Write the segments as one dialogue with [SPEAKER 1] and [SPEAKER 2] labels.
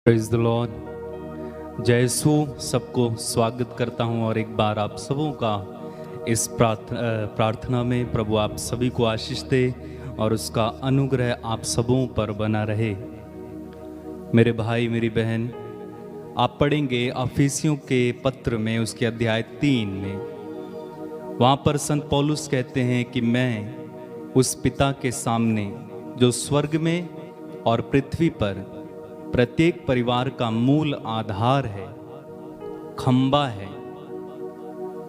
[SPEAKER 1] Praise the Lord. जय यीशु। सबको स्वागत करता हूं और एक बार आप सबों का इस प्रार्थना में प्रभु आप सभी को आशीष दे और उसका अनुग्रह आप सबों पर बना रहे। मेरे भाई मेरी बहन, आप पढ़ेंगे अफिसियों के पत्र में उसके अध्याय 3 में। वहाँ पर संत पौलुस कहते हैं कि मैं उस पिता के सामने जो स्वर्ग में और पृथ्वी पर प्रत्येक परिवार का मूल आधार है, खंबा है,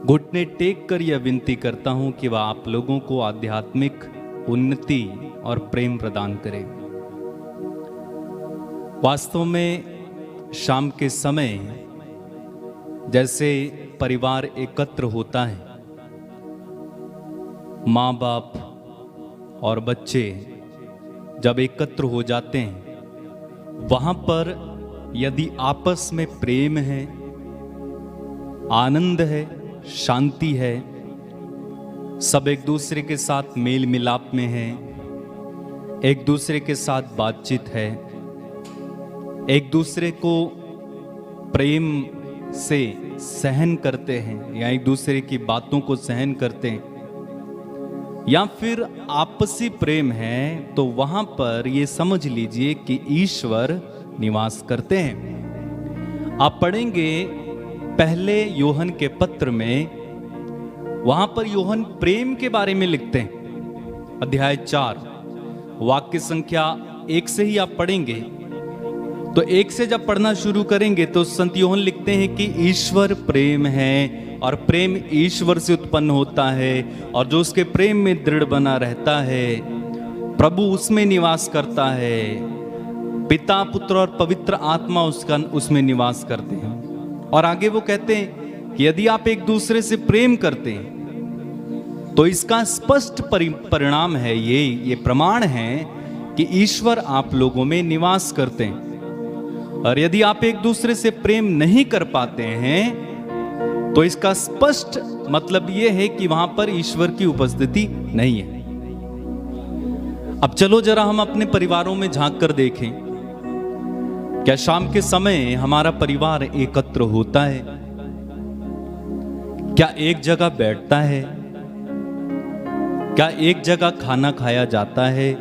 [SPEAKER 1] घुटने टेक कर यह विनती करता हूं कि वह आप लोगों को आध्यात्मिक उन्नति और प्रेम प्रदान करे। वास्तव में शाम के समय जैसे परिवार एकत्र होता है, माँ बाप और बच्चे जब एकत्र हो जाते हैं, वहां पर यदि आपस में प्रेम है, आनंद है, शांति है, सब एक दूसरे के साथ मेल मिलाप में है, एक दूसरे के साथ बातचीत है, एक दूसरे को प्रेम से सहन करते हैं या एक दूसरे की बातों को सहन करते हैं, या फिर आपसी प्रेम है, तो वहां पर ये समझ लीजिए कि ईश्वर निवास करते हैं। आप पढ़ेंगे पहले यूहन्ना के पत्र में, वहां पर यूहन्ना प्रेम के बारे में लिखते हैं। अध्याय 4 वाक्य संख्या 1 से ही आप पढ़ेंगे, तो 1 से जब पढ़ना शुरू करेंगे तो संत यूहन्ना लिखते हैं कि ईश्वर प्रेम है और प्रेम ईश्वर से उत्पन्न होता है, और जो उसके प्रेम में दृढ़ बना रहता है, प्रभु उसमें निवास करता है, पिता पुत्र और पवित्र आत्मा उसमें निवास करते हैं। और आगे वो कहते हैं कि यदि आप एक दूसरे से प्रेम करते हैं तो इसका स्पष्ट परिणाम है, ये प्रमाण है कि ईश्वर आप लोगों में निवास करते हैं। और यदि आप एक दूसरे से प्रेम नहीं कर पाते हैं तो इसका स्पष्ट मतलब यह है कि वहां पर ईश्वर की उपस्थिति नहीं है। अब चलो जरा हम अपने परिवारों में झांक कर देखें, क्या शाम के समय हमारा परिवार एकत्र होता है? क्या एक जगह बैठता है? क्या एक जगह खाना खाया जाता है?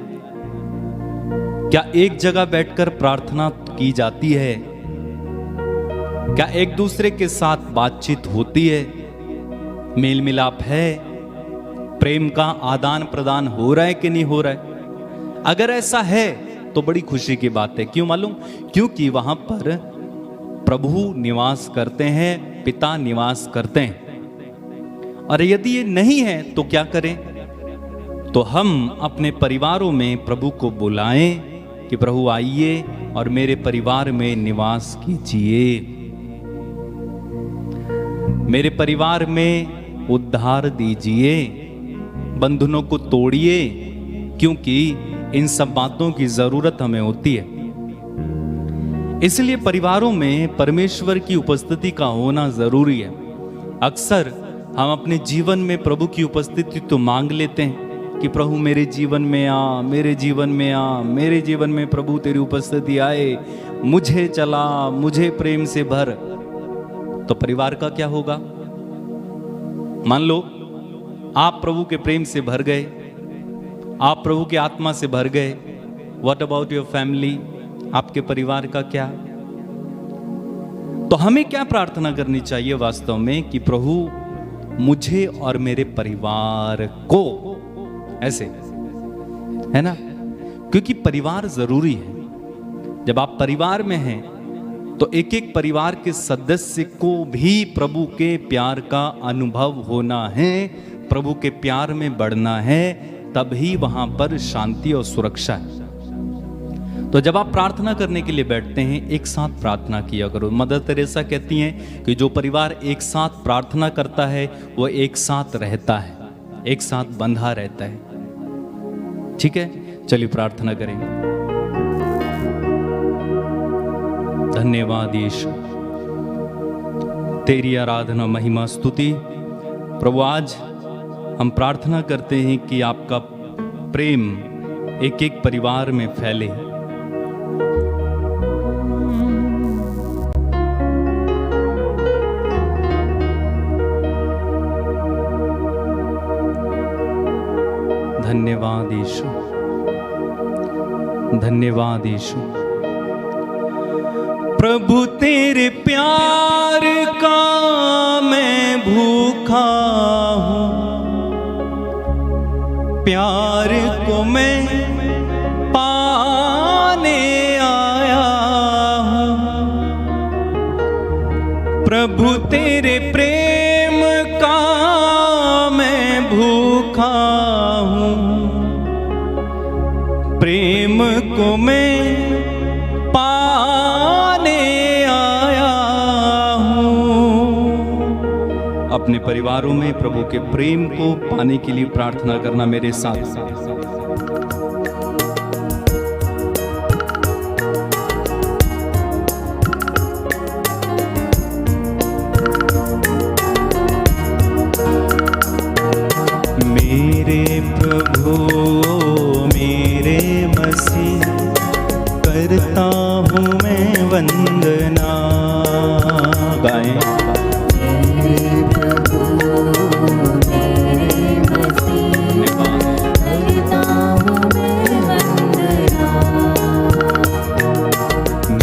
[SPEAKER 1] क्या एक जगह बैठकर प्रार्थना की जाती है? क्या एक दूसरे के साथ बातचीत होती है? मेल मिलाप है? प्रेम का आदान प्रदान हो रहा है कि नहीं हो रहा है? अगर ऐसा है तो बड़ी खुशी की बात है। क्यों मालूम? क्योंकि वहां पर प्रभु निवास करते हैं, पिता निवास करते हैं। और यदि ये नहीं है तो क्या करें? तो हम अपने परिवारों में प्रभु को बुलाएं कि प्रभु आइए और मेरे परिवार में निवास कीजिए, मेरे परिवार में उद्धार दीजिए, बंधनों को तोड़िए, क्योंकि इन सब बातों की जरूरत हमें होती है। इसलिए परिवारों में परमेश्वर की उपस्थिति का होना जरूरी है। अक्सर हम अपने जीवन में प्रभु की उपस्थिति तो मांग लेते हैं कि प्रभु मेरे जीवन में आ, मेरे जीवन में आ, मेरे जीवन में प्रभु तेरी उपस्थिति आए, मुझे चला, मुझे प्रेम से भर। तो परिवार का क्या होगा? मान लो आप प्रभु के प्रेम से भर गए, आप प्रभु की आत्मा से भर गए, व्हाट अबाउट योर फैमिली? आपके परिवार का क्या? तो हमें क्या प्रार्थना करनी चाहिए वास्तव में कि प्रभु मुझे और मेरे परिवार को, ऐसे है ना, क्योंकि परिवार जरूरी है। जब आप परिवार में हैं तो एक एक परिवार के सदस्य को भी प्रभु के प्यार का अनुभव होना है, प्रभु के प्यार में बढ़ना है, तभी वहां पर शांति और सुरक्षा है। तो जब आप प्रार्थना करने के लिए बैठते हैं, एक साथ प्रार्थना किया करो। मदर तेरेसा कहती हैं कि जो परिवार एक साथ प्रार्थना करता है वो एक साथ रहता है, एक साथ बंधा रहता है। ठीक है, चलिए प्रार्थना करेंगे। धन्यवाद यीशु, तेरी आराधना महिमा स्तुति। प्रभु आज हम प्रार्थना करते हैं कि आपका प्रेम एक एक परिवार में फैले, यीशु, धन्यवाद यीशु। प्रभु तेरे प्यार का मैं भूखा हूँ, प्यार को मैं पाने आया हूँ। प्रभु तेरे प्रेम का मैं भूखा हूँ, प्रेम को मैं पाने आया हूँ। अपने परिवारों में प्रभु के प्रेम को पाने के लिए प्रार्थना करना मेरे साथ। मेरे प्रभु मेरे मसीह, करता हूँ मैं वंदना। गाएं।
[SPEAKER 2] मेरे प्रभु मेरे मसीह, करता हूँ मैं वंदना।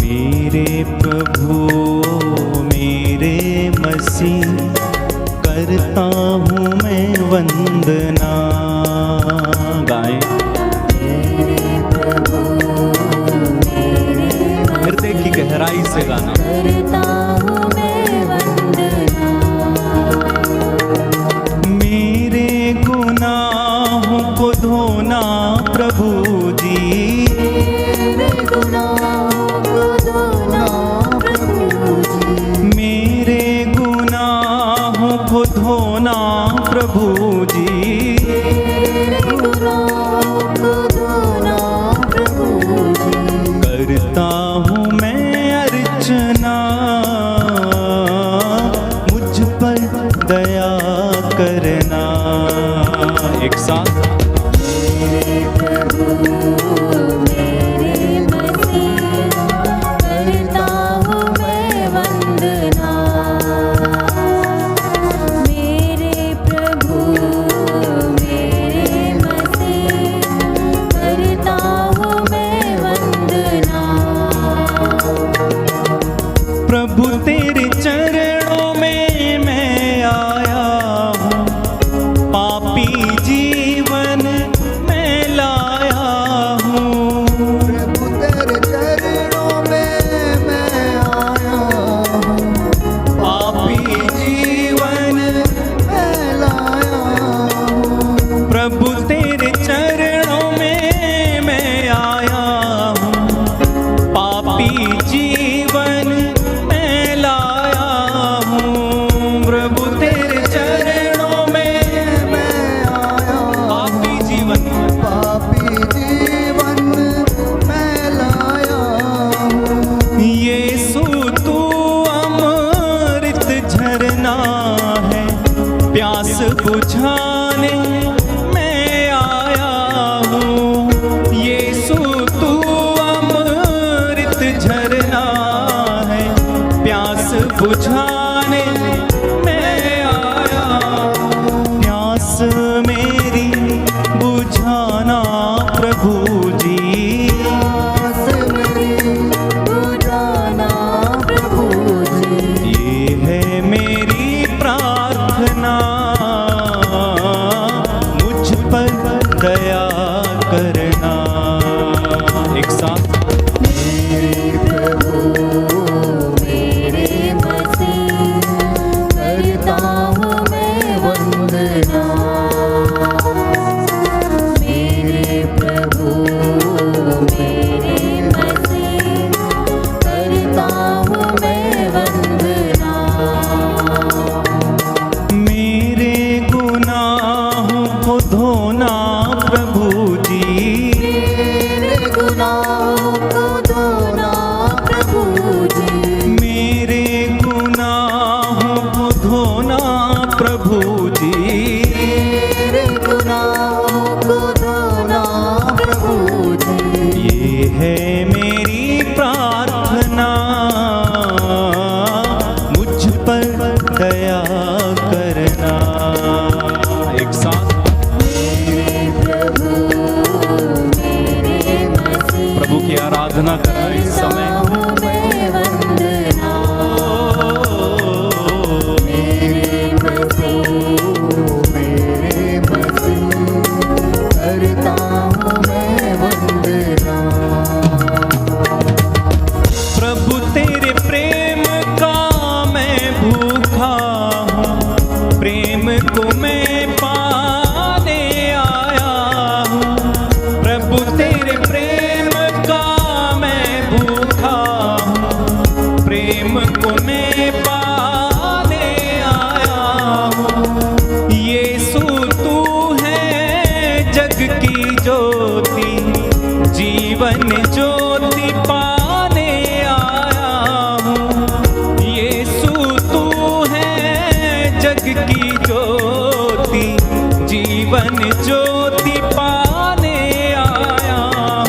[SPEAKER 1] मेरे प्रभु मेरे मसीह, करता हूँ मैं वंदना। गाएं। हृदय की गहराई से गाना।
[SPEAKER 2] करता हूँ मैं वंदना।
[SPEAKER 1] मेरे गुनाहों को धोना प्रभु जी,
[SPEAKER 2] मेरे गुनाहों को धोना प्रभु जी,
[SPEAKER 1] मेरे गुनाहों को धोना प्रभु जी,
[SPEAKER 2] मेरे गुनाहों को धोना प्रभु जी।
[SPEAKER 1] करता हूँ मैं अर्चना, मुझ पर दया करना। एक साथ।
[SPEAKER 2] मेरे प्रभु मेरे मसीह, करता हूँ मैं वंदना। मेरे प्रभु मेरे मसीह, करता हूँ मैं वंदना।
[SPEAKER 1] प्रभु तेरे चरणों में मैं आया हूँ, पापी जीवन में लाया हूँ।
[SPEAKER 3] प्रभु तेरे चरणों में मैं आया हूँ,
[SPEAKER 1] पापी जीवन
[SPEAKER 3] मैं लाया हूँ।
[SPEAKER 1] प्रभु तेरे चरणों में मैं आया हूँ, पापी जीवन में लाया हूँ। प्रभु तेरे चरणों में
[SPEAKER 3] मैं आया
[SPEAKER 1] पापी जीवन,
[SPEAKER 3] पापी जीवन मैं लाया हूँ।
[SPEAKER 1] यीशु तू अमृत झरना है, प्यास बुझाने मैं आया हूँ। यीशु तू अमृत झरना है, प्यास बुझाने मैं आया हूँ। प्यास मेरी बुझाना प्रभु जी,
[SPEAKER 3] आस मेरी बुझाना प्रभु जी।
[SPEAKER 1] ये है मेरी प्रार्थना, मुझ पर दया करना। एक साथ।
[SPEAKER 2] मेरे प्रभु मेरे मसीह, करता हूँ मैं वंदना। मेरे प्रभु मेरे मसीह, करता हूँ मैं वंदना।
[SPEAKER 1] मेरे गुनाहों को धोना प्रभु जी,
[SPEAKER 2] मेरे गुनाहों को धोना प्रभु जी,
[SPEAKER 1] मेरे गुनाहों को धोना प्रभु जी,
[SPEAKER 2] मेरे गुनाहों को धोना प्रभु जी।
[SPEAKER 1] ये है मेरी प्रार्थना, प्रेम को मैं पाने आया हूँ। यीशु तू है जग की ज्योति, जीवन ज्योति पाने आया हूँ। यीशु तू है जग की ज्योति, जीवन ज्योति पाने आया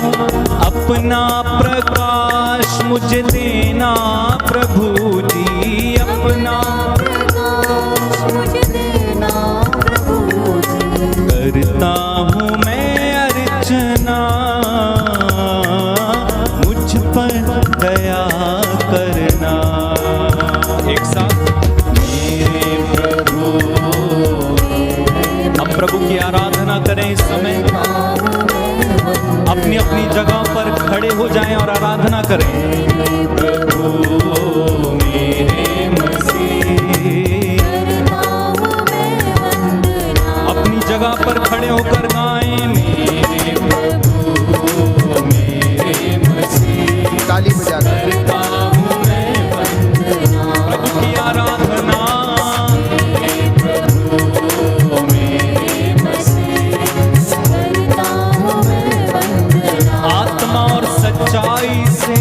[SPEAKER 1] हूँ। अपना प्रकाश मुझे देना प्रभु जी, अपना
[SPEAKER 2] प्रकाश मुझे देना प्रभु जी।
[SPEAKER 1] करता हूँ मैं अर्चना, मुझ पर दया करना। एक साथ मेरे प्रभु, हम प्रभु की आराधना करें इस समय। अपनी अपनी जगह पर खड़े हो जाएं और आराधना करें। प्रभु मेरे मसीह, अपनी जगह पर खड़े होकर गाएं। मेरे प्रभु मेरे मसीह,
[SPEAKER 3] ताली बजाकर
[SPEAKER 1] करता हूँ मैं वंदना, प्रभु की आराधना। प्रभु मेरे मसीह,
[SPEAKER 2] करता हूँ मैं वंदना।
[SPEAKER 1] आत्मा और सच्चाई से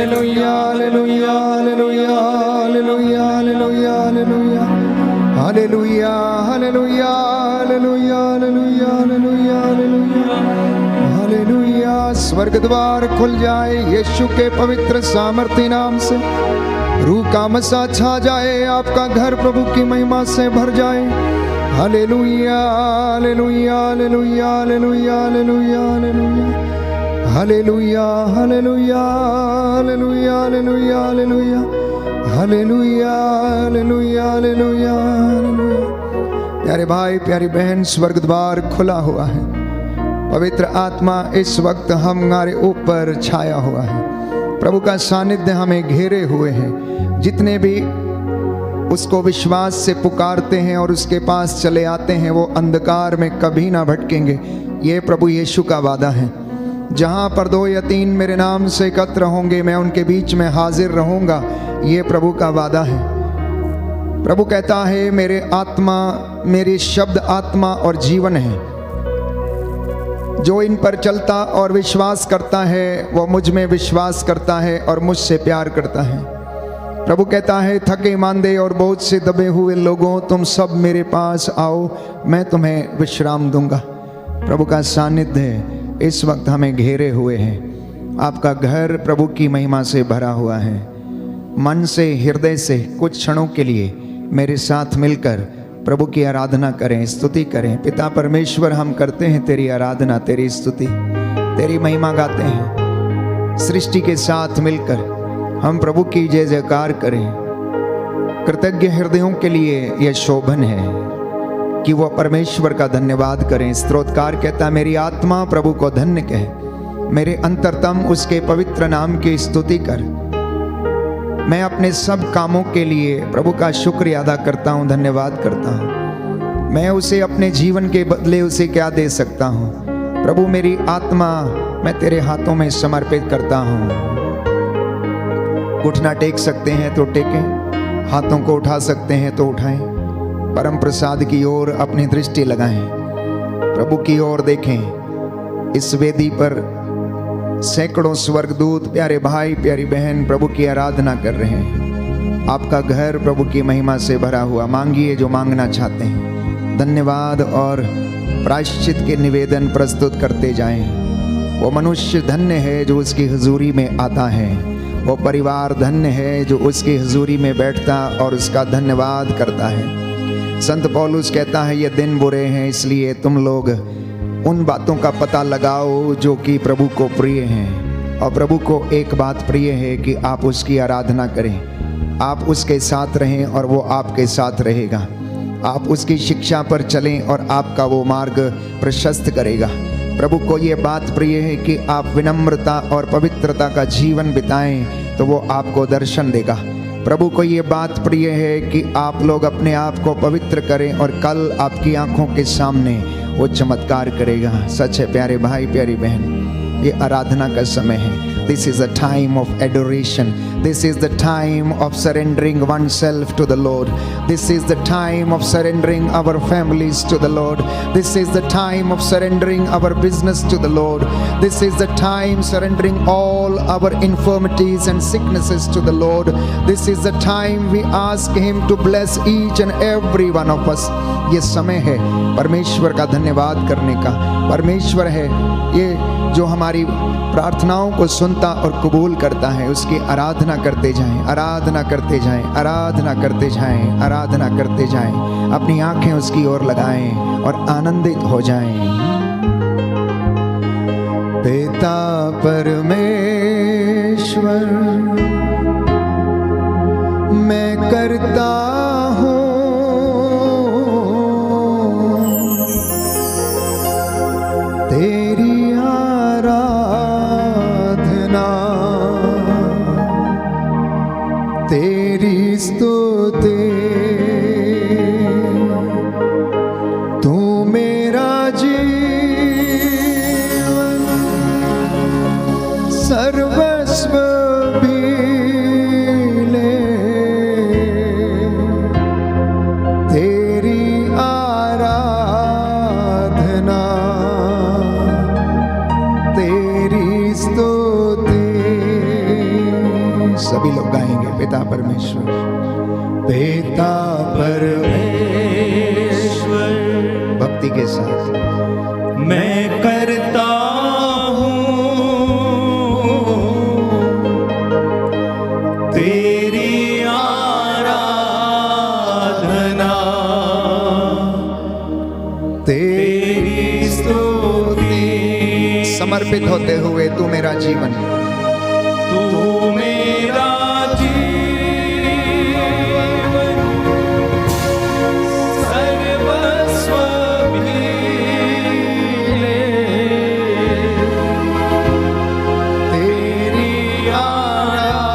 [SPEAKER 3] hallelujah hallelujah hallelujah hallelujah hallelujah hallelujah hallelujah hallelujah hallelujah hallelujah hallelujah hallelujah hallelujah. स्वर्ग द्वार खुल जाए यीशु के पवित्र सामर्थी नाम से। रूह का मसा छा जाए, आपका घर प्रभु की महिमा से भर जाए। Hallelujah hallelujah hallelujah hallelujah hallelujah hallelujah hallelujah hallelujah hallelujah hallelujah hallelujah hallelujah hallelujah hallelujah. प्यारे भाई प्यारी बहन, स्वर्ग द्वार खुला हुआ है। पवित्र आत्मा इस वक्त हमारे ऊपर छाया हुआ है। प्रभु का सानिध्य हमें घेरे हुए है। जितने भी उसको विश्वास से पुकारते हैं और उसके पास चले आते हैं, वो अंधकार में कभी ना भटकेंगे। ये प्रभु यीशु का वादा है। जहाँ पर 2 या 3 मेरे नाम से एकत्र होंगे, मैं उनके बीच में हाजिर रहूंगा। ये प्रभु का वादा है। प्रभु कहता है, मेरे आत्मा, मेरे शब्द आत्मा और जीवन है। जो इन पर चलता और विश्वास करता है, वो मुझ में विश्वास करता है और मुझसे प्यार करता है। प्रभु कहता है, थके मांदे और बहुत से दबे हुए लोगों, तुम सब मेरे पास आओ, मैं तुम्हें विश्राम दूंगा। प्रभु का सानिध्य इस वक्त हमें घेरे हुए है। आपका घर प्रभु की महिमा से भरा हुआ है। मन से, हृदय से कुछ क्षणों के लिए मेरे साथ मिलकर प्रभु की आराधना करें, स्तुति करें। पिता परमेश्वर, हम करते हैं तेरी आराधना, तेरी स्तुति, तेरी महिमा गाते हैं। सृष्टि के साथ मिलकर हम प्रभु की जय जयकार करें। कृतज्ञ हृदयों के लिए यह शोभन है कि वो परमेश्वर का धन्यवाद करें। स्तोत्रकार कहता, मेरी आत्मा प्रभु को धन्य कहे, मेरे अंतरतम उसके पवित्र नाम की स्तुति कर। मैं अपने सब कामों के लिए प्रभु का शुक्रिया अदा करता हूँ, धन्यवाद करता हूँ। मैं उसे अपने जीवन के बदले उसे क्या दे सकता हूँ। प्रभु मेरी आत्मा मैं तेरे हाथों में समर्पित करता हूँ। उठना टेक सकते हैं तो टेकें, हाथों को उठा सकते हैं तो उठाएं। परम प्रसाद की ओर अपनी दृष्टि लगाएं, प्रभु की ओर देखें। इस वेदी पर सैकड़ों स्वर्गदूत, प्यारे भाई प्यारी बहन प्रभु की आराधना कर रहे हैं। आपका घर प्रभु की महिमा से भरा हुआ। मांगिए जो मांगना चाहते हैं। धन्यवाद और प्रायश्चित के निवेदन प्रस्तुत करते जाएं। वो मनुष्य धन्य है जो उसकी हुजूरी में आता है। वो परिवार धन्य है जो उसकी हुजूरी में बैठता और उसका धन्यवाद करता है। संत पौलुस कहता है, ये दिन बुरे हैं, इसलिए तुम लोग उन बातों का पता लगाओ जो कि प्रभु को प्रिय हैं। और प्रभु को एक बात प्रिय है कि आप उसकी आराधना करें, आप उसके साथ रहें और वो आपके साथ रहेगा। आप उसकी शिक्षा पर चलें और आपका वो मार्ग प्रशस्त करेगा। प्रभु को ये बात प्रिय है कि आप विनम्रता और पवित्रता का जीवन बिताएं, तो वो आपको दर्शन देगा। प्रभु को ये बात प्रिय है कि आप लोग अपने आप को पवित्र करें और कल आपकी आंखों के सामने वो चमत्कार करेगा। सच है प्यारे भाई प्यारी बहन, ये आराधना का समय है। This is a time of adoration. This is the time of surrendering oneself to the Lord. This is the time of surrendering our families to the Lord. This is the time of surrendering our business to the Lord. This is the time surrendering all our infirmities and sicknesses to the Lord. This is the time we ask Him to bless each and every one of us. ये समय है परमेश्वर का धन्यवाद करने का। परमेश्वर है ये जो हमारी प्रार्थनाओं को सुनता और कबूल करता है। उसकी आराधना करते जाएं, आराधना करते जाएं, आराधना करते जाएं, आराधना करते जाएं। अपनी आंखें उसकी ओर लगाएं और आनंदित हो जाएं। पिता परमेश्वर, मैं करता हूँ तेरी तेरी स्तुति। तू मेरा जीवन सर्वस्व भी ले, सभी लोग गाएंगे। पिता परमेश्वर, पिता परमेश्वर, भक्ति के साथ
[SPEAKER 1] मैं करता हूँ तेरी आराधना, तेरी स्तुति,
[SPEAKER 3] समर्पित होते हुए तू मेरा जीवन,
[SPEAKER 1] तू मेरा जीवन सर्वस्व भी ले, तेरी आराधना,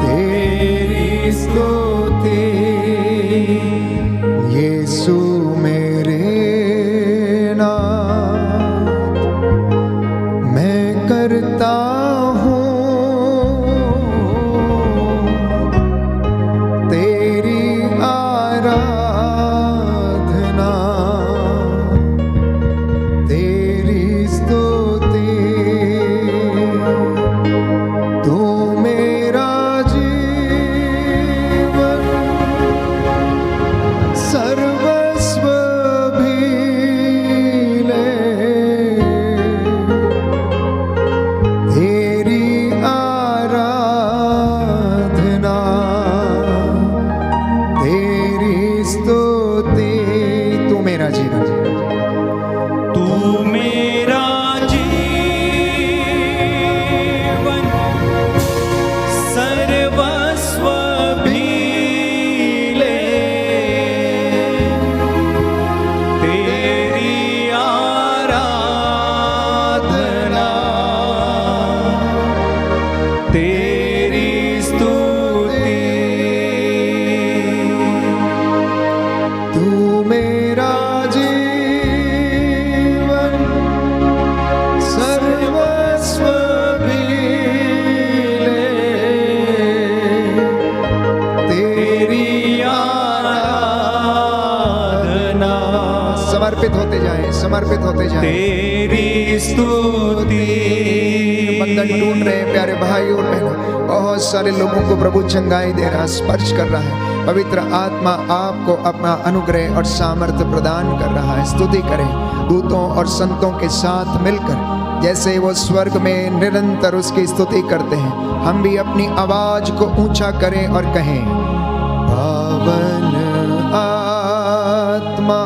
[SPEAKER 1] तेरी स्तुति,
[SPEAKER 3] यीशु मेरे नाथ, मैं करता हूँ तेरी आराधना, तेरी स्तुति, तू मेरा जीवन सर्वस्व भी ले, तेरी आराधना, तेरी स्तुति, तू मेरा जीवन,
[SPEAKER 1] तू मेरा जीवन सर्वस्व भी ले, तेरी आराधना, तेरी स्तुति,
[SPEAKER 3] तू मेरा जीवन सर्वस्व भी ले, तेरी
[SPEAKER 1] आराधना,
[SPEAKER 3] समर्पित होते जाए, समर्पित होते जाए।
[SPEAKER 1] तेरी स्तुति।
[SPEAKER 3] बंधन टूट रहे हैं प्यारे भाई और बहनों, बहुत सारे लोगों को प्रभु चंगाई दे रहा, स्पर्श कर रहा है। पवित्र आत्मा आपको अपना अनुग्रह और सामर्थ्य प्रदान कर रहा है। स्तुति करें दूतों और संतों के साथ मिलकर, जैसे वो स्वर्ग में निरंतर उसकी स्तुति करते हैं। हम भी अपनी आवाज को ऊंचा करें और कहें, पावन आत्मा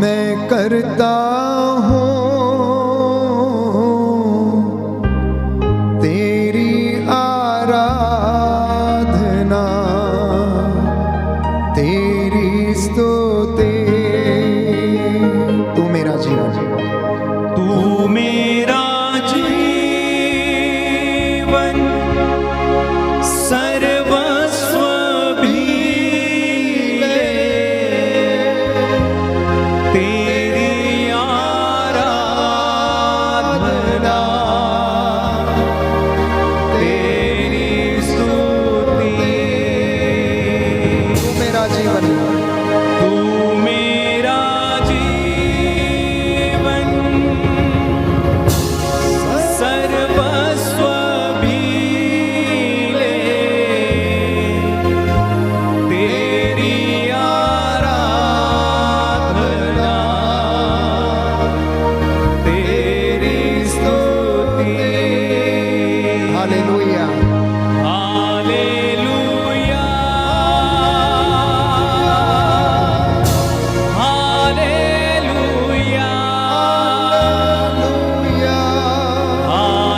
[SPEAKER 3] मैं करता हूँ तेरी आराधना, तेरी स्तुति, तू मेरा जीवन,
[SPEAKER 1] तू मेरा जीवन सर्वस्व भी ले, तेरी आराधना, तेरी स्तुति,
[SPEAKER 3] तू मेरा जीवन,
[SPEAKER 1] तू मेरा जीवन सर्वस्व भी ले, तेरी आराधना, तेरी स्तुति।
[SPEAKER 3] Hallelujah,
[SPEAKER 1] hallelujah, hallelujah,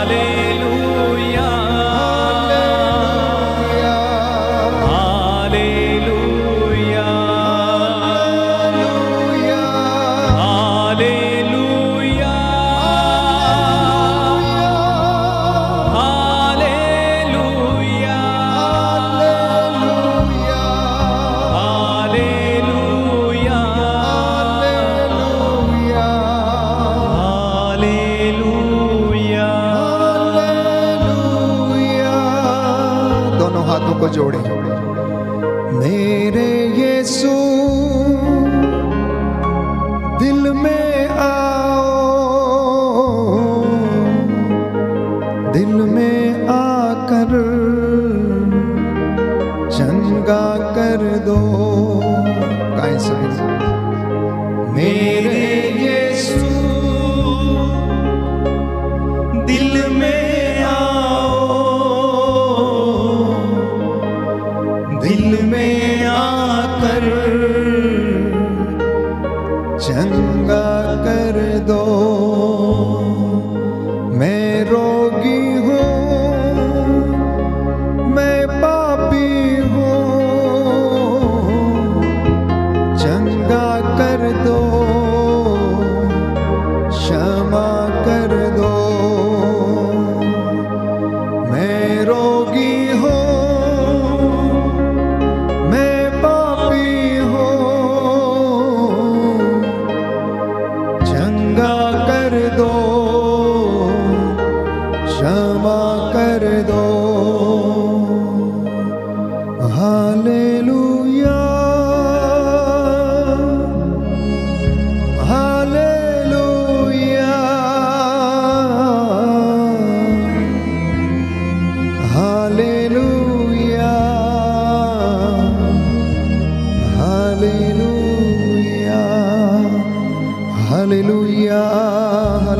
[SPEAKER 3] hallelujah,
[SPEAKER 1] hallelujah,
[SPEAKER 3] hallelujah,
[SPEAKER 1] hallelujah, hallelujah,
[SPEAKER 3] hallelujah,
[SPEAKER 1] hallelujah,
[SPEAKER 3] hallelujah. दोनों हाथों को जोड़े, मेरे यीशु दिल में आओ,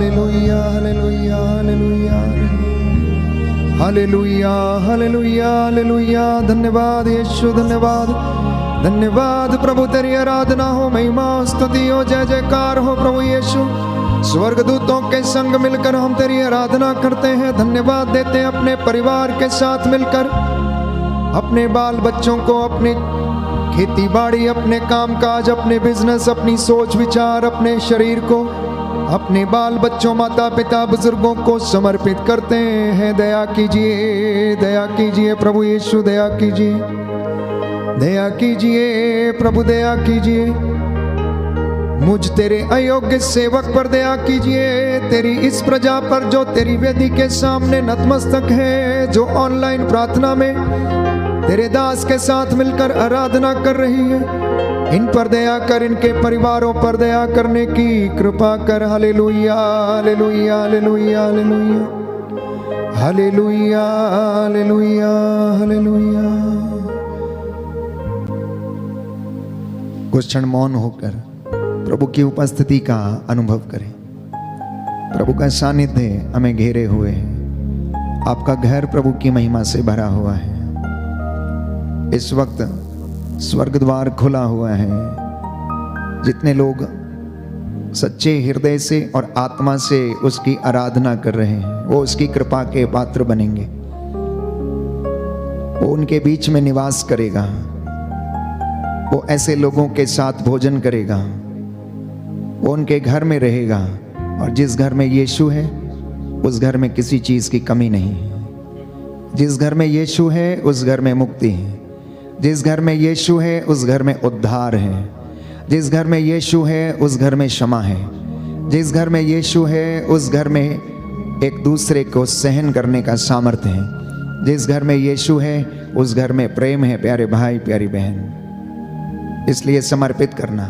[SPEAKER 3] hallelujah hallelujah hallelujah hallelujah hallelujah hallelujah. धन्यवाद यीशु, धन्यवाद धन्यवाद प्रभु, तेरी आराधना हो, महिमा स्तुति हो, जय जयकार हो प्रभु यीशु। स्वर्गदूतों के संग मिलकर हम तेरी आराधना करते हैं, धन्यवाद देते हैं अपने परिवार के साथ मिलकर, अपने बाल बच्चों को, अपनी खेती बाड़ी, अपने काम काज, अपने बिजनेस, अपनी सोच विचार, अपने शरीर को, अपने बाल बच्चों, माता पिता, बुजुर्गों को समर्पित करते हैं। दया कीजिए प्रभु यीशु, दया कीजिए प्रभु, दया कीजिए। मुझ तेरे अयोग्य सेवक पर दया कीजिए, तेरी इस प्रजा पर जो तेरी वेदी के सामने नतमस्तक है, जो ऑनलाइन प्रार्थना में तेरे दास के साथ मिलकर आराधना कर रही है, इन पर दया कर, इनके परिवारों पर दया करने की कृपा कर। Hallelujah hallelujah hallelujah hallelujah hallelujah hallelujah hallelujah. कुछ क्षण मौन होकर प्रभु की उपस्थिति का अनुभव करें। प्रभु का सानिध्य हमें घेरे हुए है, आपका घर प्रभु की महिमा से भरा हुआ है। इस वक्त स्वर्ग द्वार खुला हुआ है, जितने लोग सच्चे हृदय से और आत्मा से उसकी आराधना कर रहे हैं, वो उसकी कृपा के पात्र बनेंगे। वो उनके बीच में निवास करेगा, वो ऐसे लोगों के साथ भोजन करेगा, वो उनके घर में रहेगा। और जिस घर में यीशु है उस घर में किसी चीज की कमी नहीं है। जिस घर में यीशु है उस घर में मुक्ति है। जिस घर में यीशु है उस घर में उद्धार है। जिस घर में यीशु है उस घर में क्षमा है। जिस घर में यीशु है उस घर में एक दूसरे को सहन करने का सामर्थ्य है। जिस घर में यीशु है उस घर में प्रेम है। प्यारे भाई प्यारी बहन, इसलिए समर्पित करना।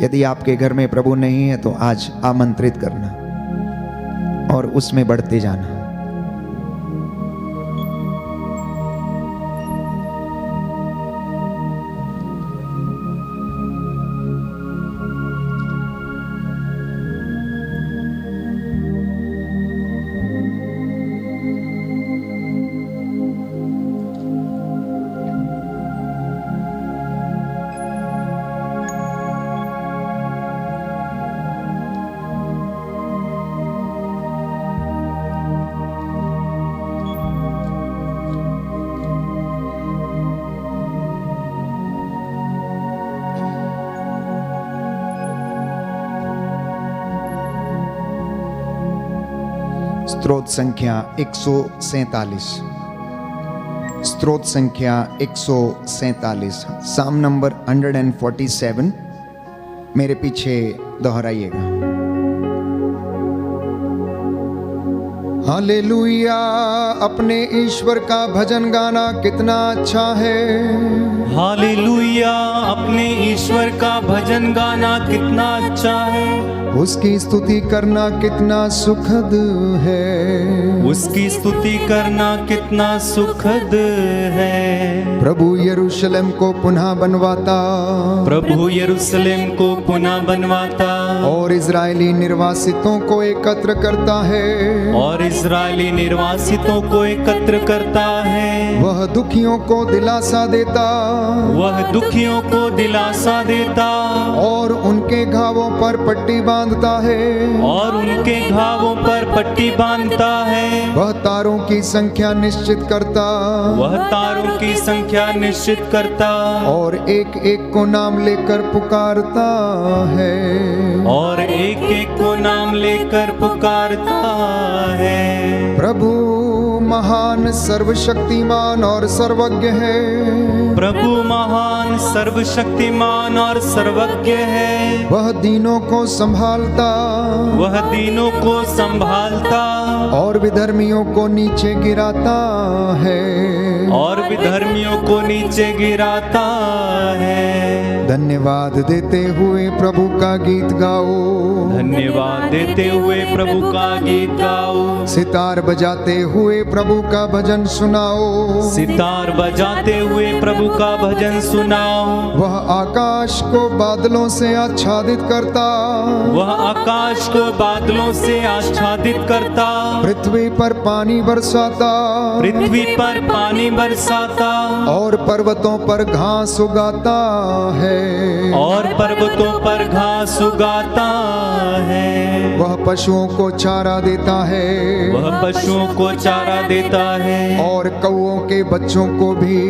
[SPEAKER 3] यदि आपके घर में प्रभु नहीं है तो आज आमंत्रित करना और उसमें बढ़ते जाना। स्तोत्र संख्या 147, स्तोत्र संख्या 147, साम नंबर 147। मेरे पीछे दोहराइएगा। हालेलुया, अपने ईश्वर का भजन गाना कितना अच्छा है।
[SPEAKER 1] हालेलुया, अपने ईश्वर का भजन गाना कितना अच्छा है।
[SPEAKER 3] उसकी स्तुति करना कितना सुखद है।
[SPEAKER 1] उसकी स्तुति करना कितना सुखद है।
[SPEAKER 3] प्रभु यरूशलेम को पुनः बनवाता,
[SPEAKER 1] प्रभु यरूशलेम को पुनः बनवाता,
[SPEAKER 3] और इजरायली निर्वासितों को एकत्र करता है।
[SPEAKER 1] और इजरायली निर्वासितों को एकत्र करता है।
[SPEAKER 3] वह दुखियों को दिलासा देता,
[SPEAKER 1] वह दुखियों को दिलासा देता,
[SPEAKER 3] और उनके घावों पर पट्टी बांधता है।
[SPEAKER 1] और उनके घावों पर पट्टी बांधता है।
[SPEAKER 3] वह तारों की संख्या निश्चित करता,
[SPEAKER 1] वह तारों की संख्या निश्चित करता,
[SPEAKER 3] और एक एक को नाम लेकर पुकारता है।
[SPEAKER 1] और एक एक को नाम लेकर पुकारता है।
[SPEAKER 3] प्रभु महान, सर्वशक्तिमान और सर्वज्ञ है।
[SPEAKER 1] प्रभु महान, सर्वशक्तिमान और सर्वज्ञ है।
[SPEAKER 3] वह दीनों को संभालता,
[SPEAKER 1] वह दीनों को संभालता,
[SPEAKER 3] और विधर्मियों को नीचे गिराता है।
[SPEAKER 1] और विधर्मियों को नीचे गिराता है।
[SPEAKER 3] धन्यवाद देते हुए प्रभु का गीत गाओ।
[SPEAKER 1] धन्यवाद देते हुए प्रभु का गीत गाओ।
[SPEAKER 3] सितार बजाते हुए प्रभु का भजन सुनाओ।
[SPEAKER 1] सितार बजाते हुए प्रभु का भजन सुनाओ।
[SPEAKER 3] वह वह आकाश को बादलों से आच्छादित करता,
[SPEAKER 1] वह आकाश को बादलों से आच्छादित करता,
[SPEAKER 3] पृथ्वी पर पानी बरसाता,
[SPEAKER 1] पृथ्वी पर पानी बरसाता,
[SPEAKER 3] और पर्वतों पर घास उगाता है।
[SPEAKER 1] और पर्वतों पर घास उगाता है।
[SPEAKER 3] वह पशुओं को चारा देता है,
[SPEAKER 1] वह पशुओं को चारा देता है,
[SPEAKER 3] और कौओं के बच्चों को भी,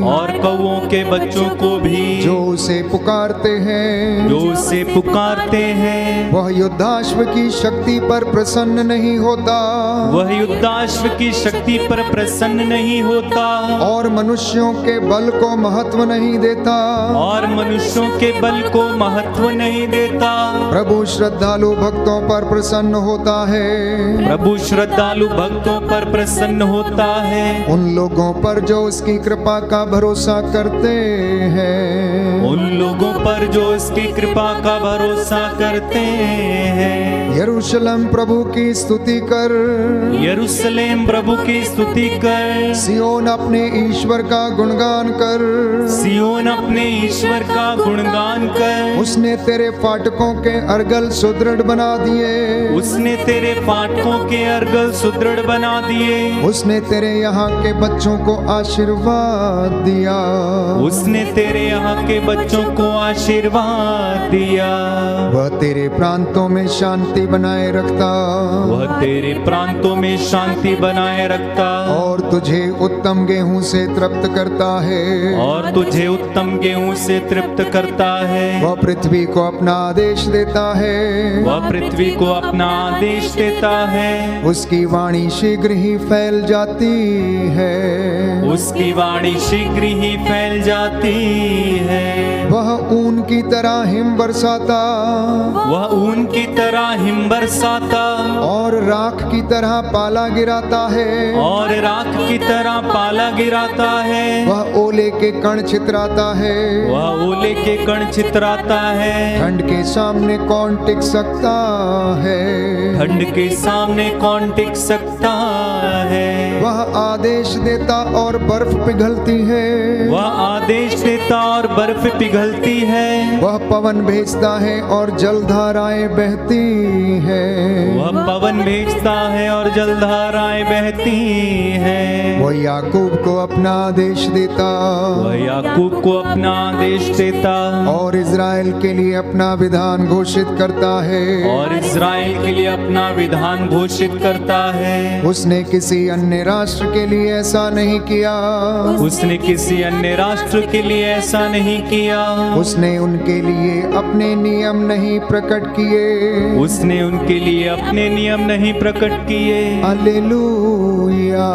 [SPEAKER 1] और कौओं के बच्चों को भी,
[SPEAKER 3] जो उसे पुकारते हैं।
[SPEAKER 1] जो उसे पुकारते हैं।
[SPEAKER 3] वह युद्धाश्व की शक्ति पर प्रसन्न नहीं होता,
[SPEAKER 1] वह युद्धाश्व की शक्ति पर प्रसन्न नहीं होता,
[SPEAKER 3] और मनुष्यों के बल को महत्व नहीं देता।
[SPEAKER 1] और मनुष्यों के बल को महत्व नहीं देता।
[SPEAKER 3] प्रभु श्रद्धालु भक्तों पर प्रसन्न होता है,
[SPEAKER 1] प्रभु श्रद्धालु भक्तों पर प्रसन्न होता है।
[SPEAKER 3] उन लोगों पर जो उसकी कृपा का भरोसा करते हैं।
[SPEAKER 1] उन लोगों पर जो उसकी कृपा का भरोसा करते हैं।
[SPEAKER 3] यरूशलेम प्रभु की स्तुति कर,
[SPEAKER 1] यरूशलेम प्रभु की स्तुति कर,
[SPEAKER 3] सियोन अपने ईश्वर का गुणगान कर।
[SPEAKER 1] सियोन अपने ईश्वर का गुणगान कर।
[SPEAKER 3] उसने तेरे फाटकों के अर्गल सुदृढ़ बना दिए,
[SPEAKER 1] उसने तेरे फाटकों के अर्गल सुदृढ़ बना दिए।
[SPEAKER 3] उसने तेरे यहाँ के बच्चों को आशीर्वाद दिया,
[SPEAKER 1] उसने तेरे यहाँ के बच्चों को आशीर्वाद दिया।
[SPEAKER 3] वह तेरे प्रांतों में शांति बनाए रखता,
[SPEAKER 1] वह तेरे प्रांतों में शांति बनाए रखता,
[SPEAKER 3] और तुझे उत्तम गेहूं से तृप्त करता है,
[SPEAKER 1] और तुझे उत्तम गेहूं से तृप्त करता है।
[SPEAKER 3] वह पृथ्वी को अपना आदेश देता है,
[SPEAKER 1] वह पृथ्वी को अपना आदेश देता है।
[SPEAKER 3] उसकी वाणी शीघ्र ही फैल जाती है,
[SPEAKER 1] उसकी वाणी शीघ्र ही फैल जाती है।
[SPEAKER 3] वह ऊन की तरह हिम बरसाता,
[SPEAKER 1] वह ऊन की तरह हिम बरसाता,
[SPEAKER 3] और राख की तरह पाला गिराता है,
[SPEAKER 1] और राख की तरह पाला गिराता है।
[SPEAKER 3] वह ओले के कण छितराता है,
[SPEAKER 1] वह ओले के कण छितराता है।
[SPEAKER 3] ठंड के सामने कौन टिक सकता है,
[SPEAKER 1] ठंड के सामने कौन टिक सकता है।
[SPEAKER 3] वह आदेश देता और बर्फ पिघलती है,
[SPEAKER 1] वह आदेश देता और बर्फ पिघलती है।
[SPEAKER 3] वह पवन भेजता है और जलधाराएं बहती है,
[SPEAKER 1] वह पवन भेजता है और जलधाराएं बहती हैं।
[SPEAKER 3] वह याकूब को अपना आदेश देता,
[SPEAKER 1] वह याकूब को अपना आदेश देता,
[SPEAKER 3] और इज़राइल के लिए अपना विधान घोषित करता है,
[SPEAKER 1] और इज़राइल के लिए अपना विधान घोषित करता है।
[SPEAKER 3] उसने किसी अन्य राष्ट्र के लिए ऐसा नहीं किया,
[SPEAKER 1] उसने किसी अन्य राष्ट्र के लिए ऐसा नहीं किया।
[SPEAKER 3] उसने उनके लिए अपने नियम नहीं प्रकट किए,
[SPEAKER 1] उसने उनके लिए अपने नियम नहीं प्रकट किए।
[SPEAKER 3] Hallelujah,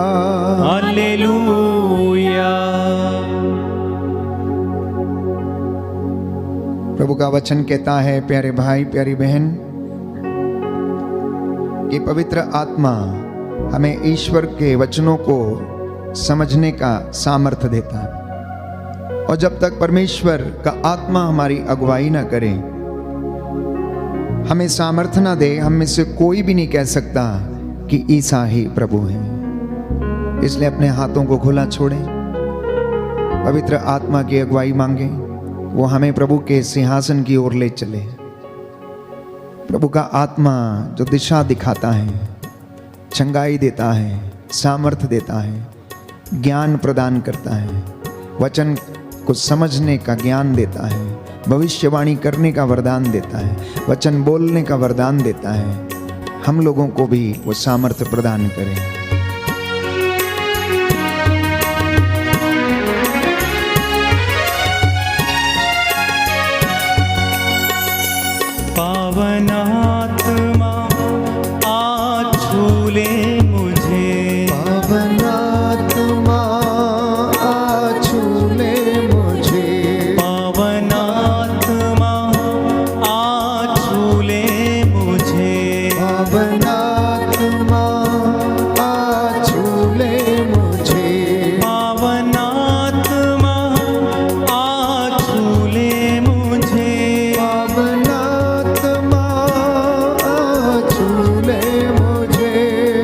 [SPEAKER 1] hallelujah.
[SPEAKER 3] प्रभु का वचन कहता है, प्यारे भाई प्यारी बहन, कि पवित्र आत्मा हमें ईश्वर के वचनों को समझने का सामर्थ्य देता है। और जब तक परमेश्वर का आत्मा हमारी अगुवाई ना करे, हमें सामर्थ्य ना दे, हम में से कोई भी नहीं कह सकता कि ईसा ही प्रभु है। इसलिए अपने हाथों को खुला छोड़ें, पवित्र आत्मा की अगुवाई मांगे, वो हमें प्रभु के सिंहासन की ओर ले चले। प्रभु का आत्मा जो दिशा दिखाता है, चंगाई देता है, सामर्थ्य देता है, ज्ञान प्रदान करता है, वचन को समझने का ज्ञान देता है, भविष्यवाणी करने का वरदान देता है, वचन बोलने का वरदान देता है। हम लोगों को भी वो सामर्थ्य प्रदान करें।
[SPEAKER 1] पावन आत्मा आज छू ले मुझे,
[SPEAKER 3] पावन आत्मा आज छू ले मुझे,
[SPEAKER 1] पावन आत्मा आज छू ले मुझे,
[SPEAKER 3] पावन आत्मा आज छू ले मुझे,
[SPEAKER 1] पावन आत्मा आज छू ले मुझे,
[SPEAKER 3] पावन आत्मा आज छू ले मुझे,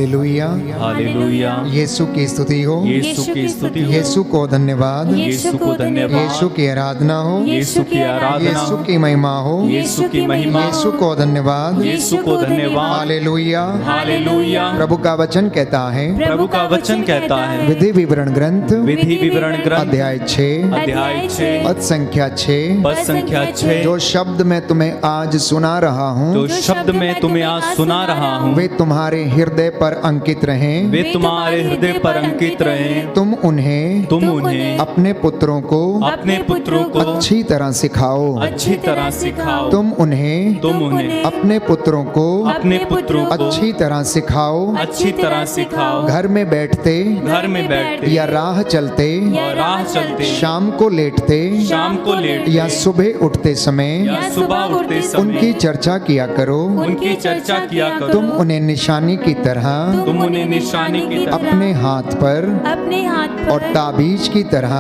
[SPEAKER 3] हालेलुया।
[SPEAKER 1] हालेलुया।
[SPEAKER 3] यीशु की स्तुति हो,
[SPEAKER 1] यीशु की स्तुति हो,
[SPEAKER 3] यीशु को धन्यवाद,
[SPEAKER 1] यीशु को धन्यवाद,
[SPEAKER 3] यीशु की आराधना हो,
[SPEAKER 1] यीशु की आराधना,
[SPEAKER 3] यीशु की महिमा हो,
[SPEAKER 1] यीशु की महिमा,
[SPEAKER 3] यीशु को धन्यवाद,
[SPEAKER 1] यीशु को धन्यवाद।
[SPEAKER 3] हालेलुया।
[SPEAKER 1] हालेलुया।
[SPEAKER 3] प्रभु का वचन कहता है,
[SPEAKER 1] प्रभु का वचन कहता है,
[SPEAKER 3] विधि विवरण ग्रंथ
[SPEAKER 1] विधि विवरण ग्रंथ
[SPEAKER 3] अध्याय 6
[SPEAKER 1] अध्याय 6
[SPEAKER 3] पद संख्या 6,
[SPEAKER 1] पद संख्या 6,
[SPEAKER 3] जो शब्द मैं तुम्हें आज सुना रहा हूँ
[SPEAKER 1] जो शब्द मैं तुम्हें आज सुना रहा हूँ,
[SPEAKER 3] वे तुम्हारे हृदय पर अंकित रहें,
[SPEAKER 1] वे तुम्हारे हृदय पर अंकित रहें।
[SPEAKER 3] तुम उन्हें
[SPEAKER 1] अपने पुत्रों को
[SPEAKER 3] अच्छी तरह सिखाओ,
[SPEAKER 1] अच्छी तरह सिखाओ।
[SPEAKER 3] तुम उन्हें अपने पुत्रों को अच्छी तरह सिखाओ,
[SPEAKER 1] अच्छी तरह सिखाओ।
[SPEAKER 3] घर में बैठते या राह चलते, शाम को लेटते या सुबह उठते समय
[SPEAKER 1] सुबह उठते
[SPEAKER 3] उनकी चर्चा किया करो। तुम उन्हें निशानी की तरह अपने हाथ पर और ताबीज की तरह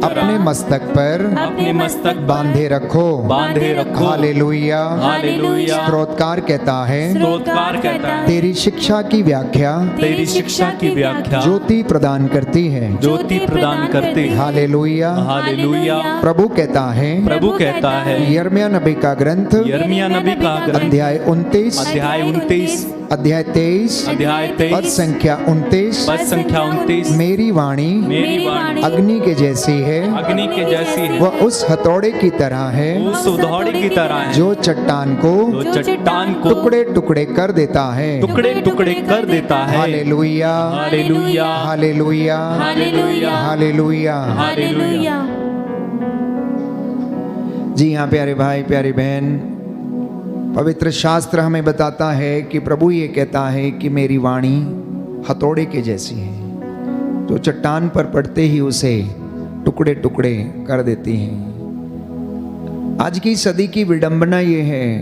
[SPEAKER 3] अपने मस्तक बांधे रखो। हालेलुया। स्तोत्रकार कहता है, तेरी शिक्षा की व्याख्या ज्योति प्रदान करती है। हालेलुया। प्रभु कहता है, यिर्मयाह नबी का ग्रंथ अध्याय 29 अध्याय 23 पद संख्या 29, मेरी वाणी अग्नि के जैसी है, वह उस हथौड़े की तरह है जो चट्टान को टुकड़े टुकड़े कर देता है। हालेलुया। हालेलुया। हालेलुया। जी हाँ प्यारे भाई प्यारी बहन, पवित्र शास्त्र हमें बताता है कि प्रभु ये कहता है कि मेरी वाणी हथौड़े के जैसी है, जो चट्टान पर पड़ते ही उसे टुकड़े टुकड़े कर देती है। आज की सदी की विडंबना ये है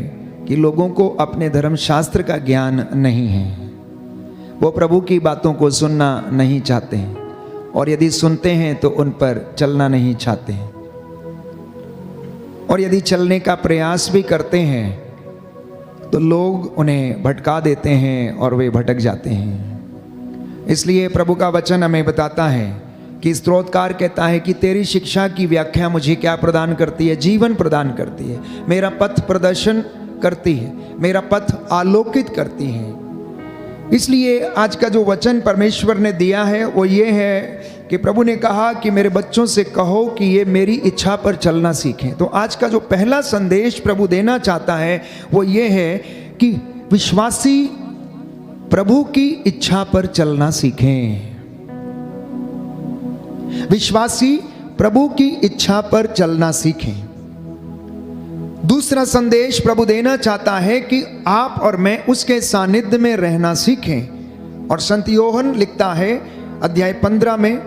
[SPEAKER 3] कि लोगों को अपने धर्म शास्त्र का ज्ञान नहीं है। वो प्रभु की बातों को सुनना नहीं चाहते हैं, और यदि सुनते हैं तो उन पर चलना नहीं चाहते हैं, और यदि चलने का प्रयास भी करते हैं तो लोग उन्हें भटका देते हैं और वे भटक जाते हैं। इसलिए प्रभु का वचन हमें बताता है कि स्तोत्रकार कहता है कि तेरी शिक्षा की व्याख्या मुझे क्या प्रदान करती है? जीवन प्रदान करती है, मेरा पथ प्रदर्शन करती है, मेरा पथ आलोकित करती है। इसलिए आज का जो वचन परमेश्वर ने दिया है वो ये है कि प्रभु ने कहा कि मेरे बच्चों से कहो कि ये मेरी इच्छा पर चलना सीखें। तो आज का जो पहला संदेश प्रभु देना चाहता है वो ये है कि विश्वासी प्रभु की इच्छा पर चलना सीखें। विश्वासी प्रभु की इच्छा पर चलना सीखें। दूसरा संदेश प्रभु देना चाहता है कि आप और मैं उसके सानिध्य में रहना सीखें। और संत योहन लिखता है अध्याय 15 में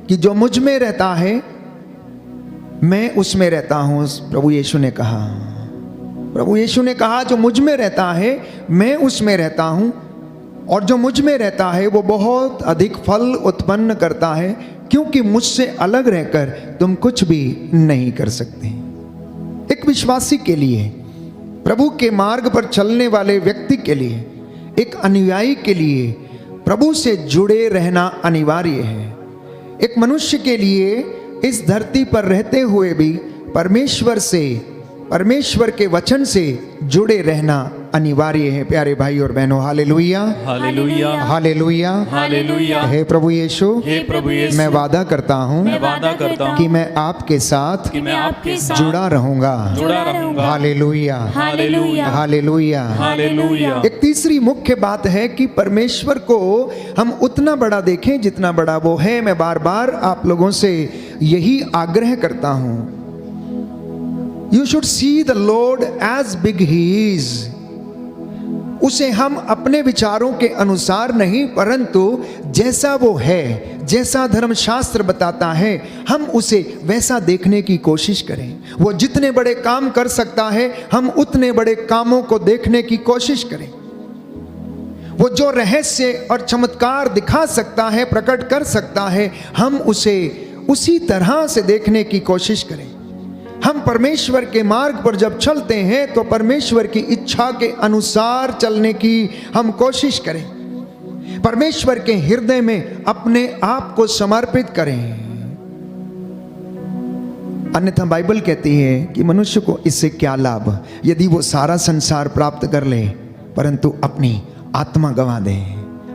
[SPEAKER 3] कि जो मुझ में रहता है मैं उसमें रहता हूं। प्रभु यीशु ने कहा जो मुझ में रहता है मैं उसमें रहता हूं, और जो मुझ में रहता है वो बहुत अधिक फल उत्पन्न करता है, क्योंकि मुझसे अलग रहकर तुम कुछ भी नहीं कर सकते। एक विश्वासी के लिए, प्रभु के मार्ग पर चलने वाले व्यक्ति के लिए, एक अनुयायी के लिए प्रभु से जुड़े रहना अनिवार्य है। एक मनुष्य के लिए इस धरती पर रहते हुए भी परमेश्वर के वचन से जुड़े रहना अनिवार्य है। प्यारे भाई और बहनों, हालेलुया,
[SPEAKER 1] हालेलुया,
[SPEAKER 3] हालेलुया,
[SPEAKER 1] हालेलुया।
[SPEAKER 3] हे प्रभु यीशु, मैं वादा करता हूँ कि मैं आपके साथ जुड़ा रहूंगा। Hallelujah,
[SPEAKER 1] hallelujah,
[SPEAKER 3] hallelujah,
[SPEAKER 1] hallelujah.
[SPEAKER 3] एक तीसरी मुख्य बात है कि परमेश्वर को हम उतना बड़ा देखें जितना बड़ा वो है। मैं बार बार आप लोगों से यही आग्रह करता हूं, you should see the lord as big he is. उसे हम अपने विचारों के अनुसार नहीं, परंतु जैसा वो है, जैसा धर्मशास्त्र बताता है, हम उसे वैसा देखने की कोशिश करें। वो जितने बड़े काम कर सकता है, हम उतने बड़े कामों को देखने की कोशिश करें। वो जो रहस्य और चमत्कार दिखा सकता है, प्रकट कर सकता है, हम उसे उसी तरह से देखने की कोशिश करें। हम परमेश्वर के मार्ग पर जब चलते हैं तो परमेश्वर की इच्छा के अनुसार चलने की हम कोशिश करें। परमेश्वर के हृदय में अपने आप को समर्पित करें। अन्यथा बाइबल कहती है कि मनुष्य को इससे क्या लाभ यदि वो सारा संसार प्राप्त कर ले परंतु अपनी आत्मा गंवा दे,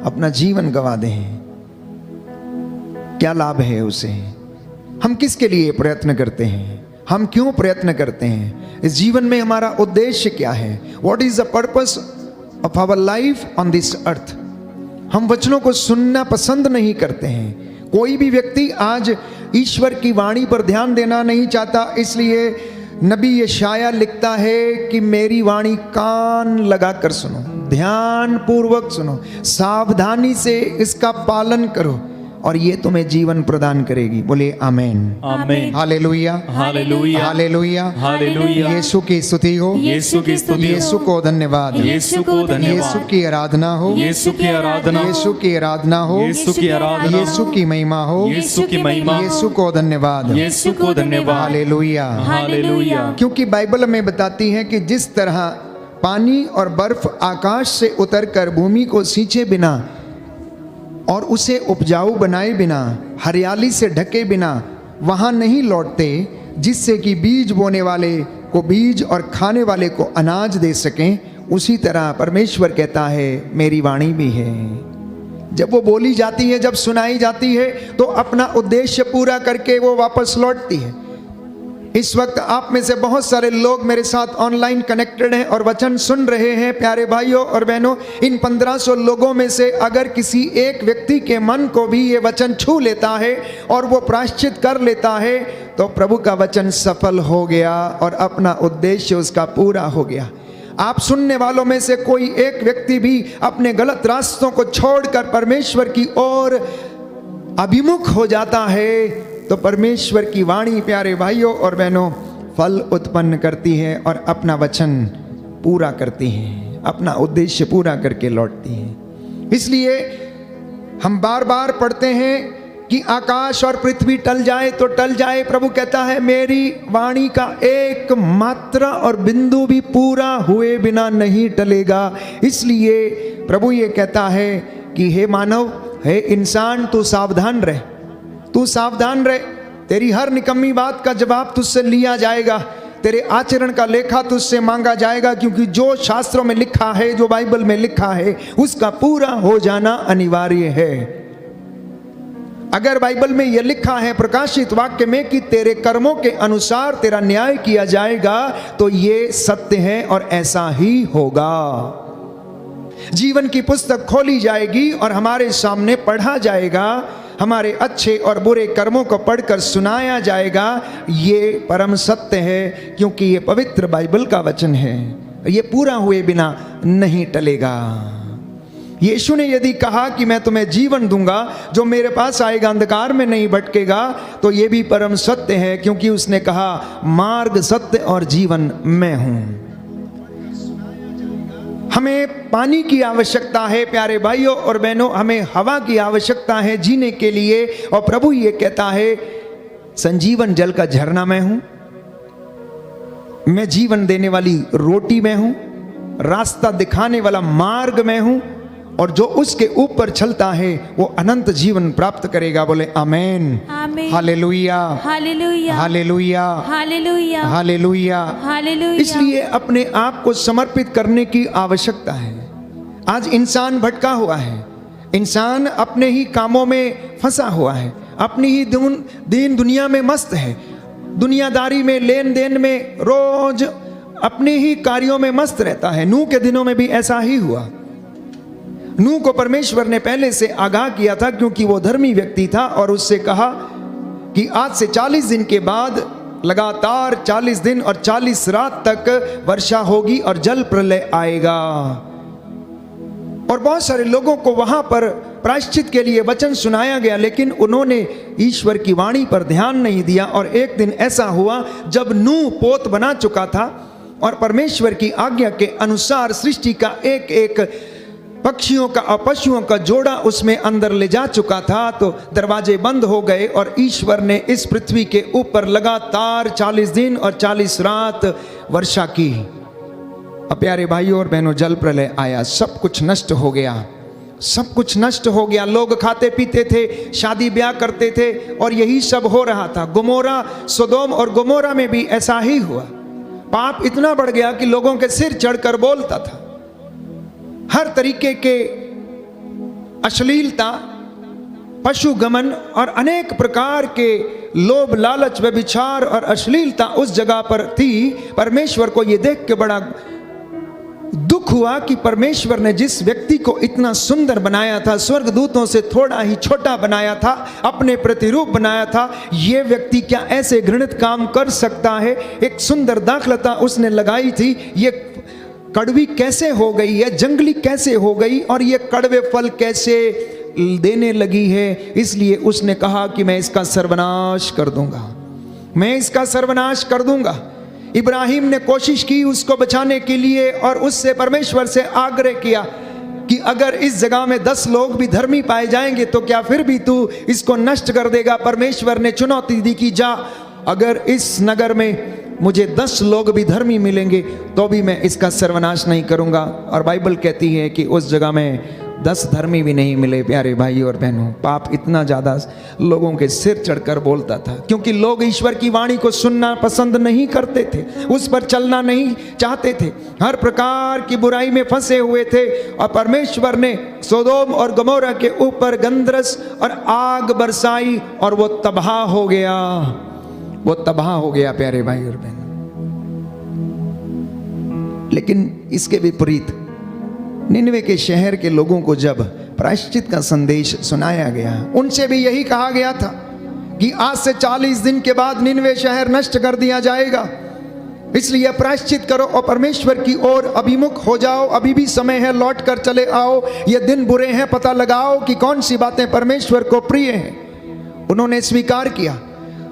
[SPEAKER 3] अपना जीवन गंवा दे। क्या लाभ है उसे? हम किसके लिए प्रयत्न करते हैं? हम क्यों प्रयत्न करते हैं? इस जीवन में हमारा उद्देश्य क्या है? What is the purpose of our life on this earth? हम वचनों को सुनना पसंद नहीं करते हैं। कोई भी व्यक्ति आज ईश्वर की वाणी पर ध्यान देना नहीं चाहता, इसलिए नबी यशाया लिखता है कि मेरी वाणी कान लगाकर सुनो, ध्यान पूर्वक सुनो, सावधानी से इसका पालन करो और ये तुम्हें जीवन प्रदान करेगी। बोले amen,
[SPEAKER 1] amen,
[SPEAKER 3] hallelujah,
[SPEAKER 1] hallelujah,
[SPEAKER 3] hallelujah,
[SPEAKER 1] hallelujah.
[SPEAKER 3] Yeshu की स्तुति हो,
[SPEAKER 1] यीशु की स्तुति हो,
[SPEAKER 3] यीशु को धन्यवाद,
[SPEAKER 1] यीशु को धन्यवाद,
[SPEAKER 3] यीशु की आराधना हो,
[SPEAKER 1] यीशु की आराधना,
[SPEAKER 3] यीशु की आराधना हो,
[SPEAKER 1] यीशु की आराधना,
[SPEAKER 3] यीशु की महिमा हो,
[SPEAKER 1] यीशु की महिमा,
[SPEAKER 3] यीशु को धन्यवाद,
[SPEAKER 1] यीशु को धन्यवाद,
[SPEAKER 3] हालेलुया,
[SPEAKER 1] हालेलुया।
[SPEAKER 3] क्योंकि बाइबल में बताती है कि जिस तरह पानी और बर्फ आकाश से उतरकर भूमि को सींचे बिना और उसे उपजाऊ बनाए बिना, हरियाली से ढके बिना वहाँ नहीं लौटते, जिससे कि बीज बोने वाले को बीज और खाने वाले को अनाज दे सकें, उसी तरह परमेश्वर कहता है मेरी वाणी भी है। जब वो बोली जाती है, जब सुनाई जाती है तो अपना उद्देश्य पूरा करके वो वापस लौटती है। इस वक्त आप में से बहुत सारे लोग मेरे साथ ऑनलाइन कनेक्टेड हैं और वचन सुन रहे हैं। प्यारे भाइयों और बहनों, इन 1500 लोगों में से अगर किसी एक व्यक्ति के मन को भी ये वचन छू लेता है और वो प्रायश्चित कर लेता है तो प्रभु का वचन सफल हो गया और अपना उद्देश्य उसका पूरा हो गया। आप सुनने वालों में से कोई एक व्यक्ति भी अपने गलत रास्तों को छोड़कर परमेश्वर की ओर अभिमुख हो जाता है तो परमेश्वर की वाणी, प्यारे भाइयों और बहनों, फल उत्पन्न करती है और अपना वचन पूरा करती है, अपना उद्देश्य पूरा करके लौटती है। इसलिए हम बार बार पढ़ते हैं कि आकाश और पृथ्वी टल जाए तो टल जाए, प्रभु कहता है मेरी वाणी का एक मात्रा और बिंदु भी पूरा हुए बिना नहीं टलेगा। इसलिए प्रभु ये कहता है कि हे मानव, हे इंसान, तू सावधान रह, तू सावधान रह। तेरी हर निकम्मी बात का जवाब तुझसे लिया जाएगा, तेरे आचरण का लेखा तुझसे मांगा जाएगा, क्योंकि जो शास्त्रों में लिखा है, जो बाइबल में लिखा है, उसका पूरा हो जाना अनिवार्य है। अगर बाइबल में यह लिखा है प्रकाशित वाक्य में कि तेरे कर्मों के अनुसार तेरा न्याय किया जाएगा, तो ये सत्य है और ऐसा ही होगा। जीवन की पुस्तक खोली जाएगी और हमारे सामने पढ़ा जाएगा, हमारे अच्छे और बुरे कर्मों को पढ़कर सुनाया जाएगा। ये परम सत्य है, क्योंकि ये पवित्र बाइबल का वचन है, ये पूरा हुए बिना नहीं टलेगा। यीशु ने यदि कहा कि मैं तुम्हें जीवन दूंगा, जो मेरे पास आएगा अंधकार में नहीं भटकेगा, तो ये भी परम सत्य है, क्योंकि उसने कहा मार्ग, सत्य और जीवन मैं हूं। हमें पानी की आवश्यकता है प्यारे भाइयों और बहनों, हमें हवा की आवश्यकता है जीने के लिए, और प्रभु ये कहता है संजीवन जल का झरना मैं हूं, मैं जीवन देने वाली रोटी मैं हूं, रास्ता दिखाने वाला मार्ग मैं हूं, और जो उसके ऊपर चलता है वो अनंत जीवन प्राप्त करेगा। बोले amen,
[SPEAKER 2] amen,
[SPEAKER 3] hallelujah,
[SPEAKER 2] hallelujah,
[SPEAKER 3] hallelujah,
[SPEAKER 2] hallelujah,
[SPEAKER 3] hallelujah,
[SPEAKER 2] hallelujah.
[SPEAKER 3] इसलिए अपने आप को समर्पित करने की आवश्यकता है। आज इंसान भटका हुआ है, इंसान अपने ही कामों में फंसा हुआ है, अपनी ही दीन दुनिया में मस्त है, दुनियादारी में, लेन देन में, रोज अपने ही कार्यों में मस्त रहता है। नूह के दिनों में भी ऐसा ही हुआ। नूह को परमेश्वर ने पहले से आगाह किया था, क्योंकि वो धर्मी व्यक्ति था, और उससे कहा कि आज से 40 दिन के बाद लगातार 40 दिन और 40 रात तक वर्षा होगी और जल प्रलय आएगा। और बहुत सारे लोगों को वहां पर प्रायश्चित के लिए वचन सुनाया गया, लेकिन उन्होंने ईश्वर की वाणी पर ध्यान नहीं दिया। और एक दिन ऐसा हुआ जब नूह पोत बना चुका था और परमेश्वर की आज्ञा के अनुसार सृष्टि का एक एक पक्षियों का और पशुओं का जोड़ा उसमें अंदर ले जा चुका था, तो दरवाजे बंद हो गए और ईश्वर ने इस पृथ्वी के ऊपर लगातार 40 दिन और 40 रात वर्षा की। अब प्यारे भाइयों और बहनों, जल प्रलय आया, सब कुछ नष्ट हो गया। सब कुछ नष्ट हो गया। लोग खाते पीते थे, शादी ब्याह करते थे और यही सब हो रहा था। गोमोरा, सोदोम और गोमोरा में भी ऐसा ही हुआ। पाप इतना बढ़ गया कि लोगों के सिर चढ़कर बोलता था। हर तरीके के अश्लीलता, पशुगमन और अनेक प्रकार के लोभ, लालच, व्यभिचार और अश्लीलता उस जगह पर थी। परमेश्वर को यह देख के बड़ा दुख हुआ कि परमेश्वर ने जिस व्यक्ति को इतना सुंदर बनाया था, स्वर्गदूतों से थोड़ा ही छोटा बनाया था, अपने प्रतिरूप बनाया था, यह व्यक्ति क्या ऐसे घृणित काम कर सकता है। एक सुंदर दाखलता उसने लगाई थी, ये कड़वी कैसे हो गई है, जंगली कैसे हो गई और ये कड़वे फल कैसे देने लगी है। इसलिए उसने कहा कि मैं इसका सर्वनाश कर दूंगा, मैं इसका सर्वनाश कर दूंगा। इब्राहिम ने कोशिश की उसको बचाने के लिए और उससे परमेश्वर से आग्रह किया कि अगर इस जगह में 10 लोग भी धर्मी पाए जाएंगे तो क्या फिर भी तू इसको नष्ट कर देगा। परमेश्वर ने चुनौती दी कि जा, अगर इस नगर में मुझे 10 लोग भी धर्मी मिलेंगे तो भी मैं इसका सर्वनाश नहीं करूंगा। और बाइबल कहती है कि उस जगह में 10 धर्मी भी नहीं मिले। प्यारे भाई और बहनों, पाप इतना ज़्यादा लोगों के सिर चढ़कर बोलता था, क्योंकि लोग ईश्वर की वाणी को सुनना पसंद नहीं करते थे, उस पर चलना नहीं चाहते थे, हर प्रकार की बुराई में फंसे हुए थे। और परमेश्वर ने सोदोम और गमोरा के ऊपर गंधरस और आग बरसाई और वो तबाह हो गया, वो तबाह हो गया। प्यारे भाई और बहन, लेकिन इसके विपरीत निनवे के शहर के लोगों को जब प्रायश्चित का संदेश सुनाया गया, उनसे भी यही कहा गया था कि आज से 40 दिन के बाद निनवे शहर नष्ट कर दिया जाएगा, इसलिए प्रायश्चित करो और परमेश्वर की ओर अभिमुख हो जाओ। अभी भी समय है, लौट कर चले आओ। ये दिन बुरे हैं, पता लगाओ कि कौन सी बातें परमेश्वर को प्रिय हैं। उन्होंने स्वीकार किया।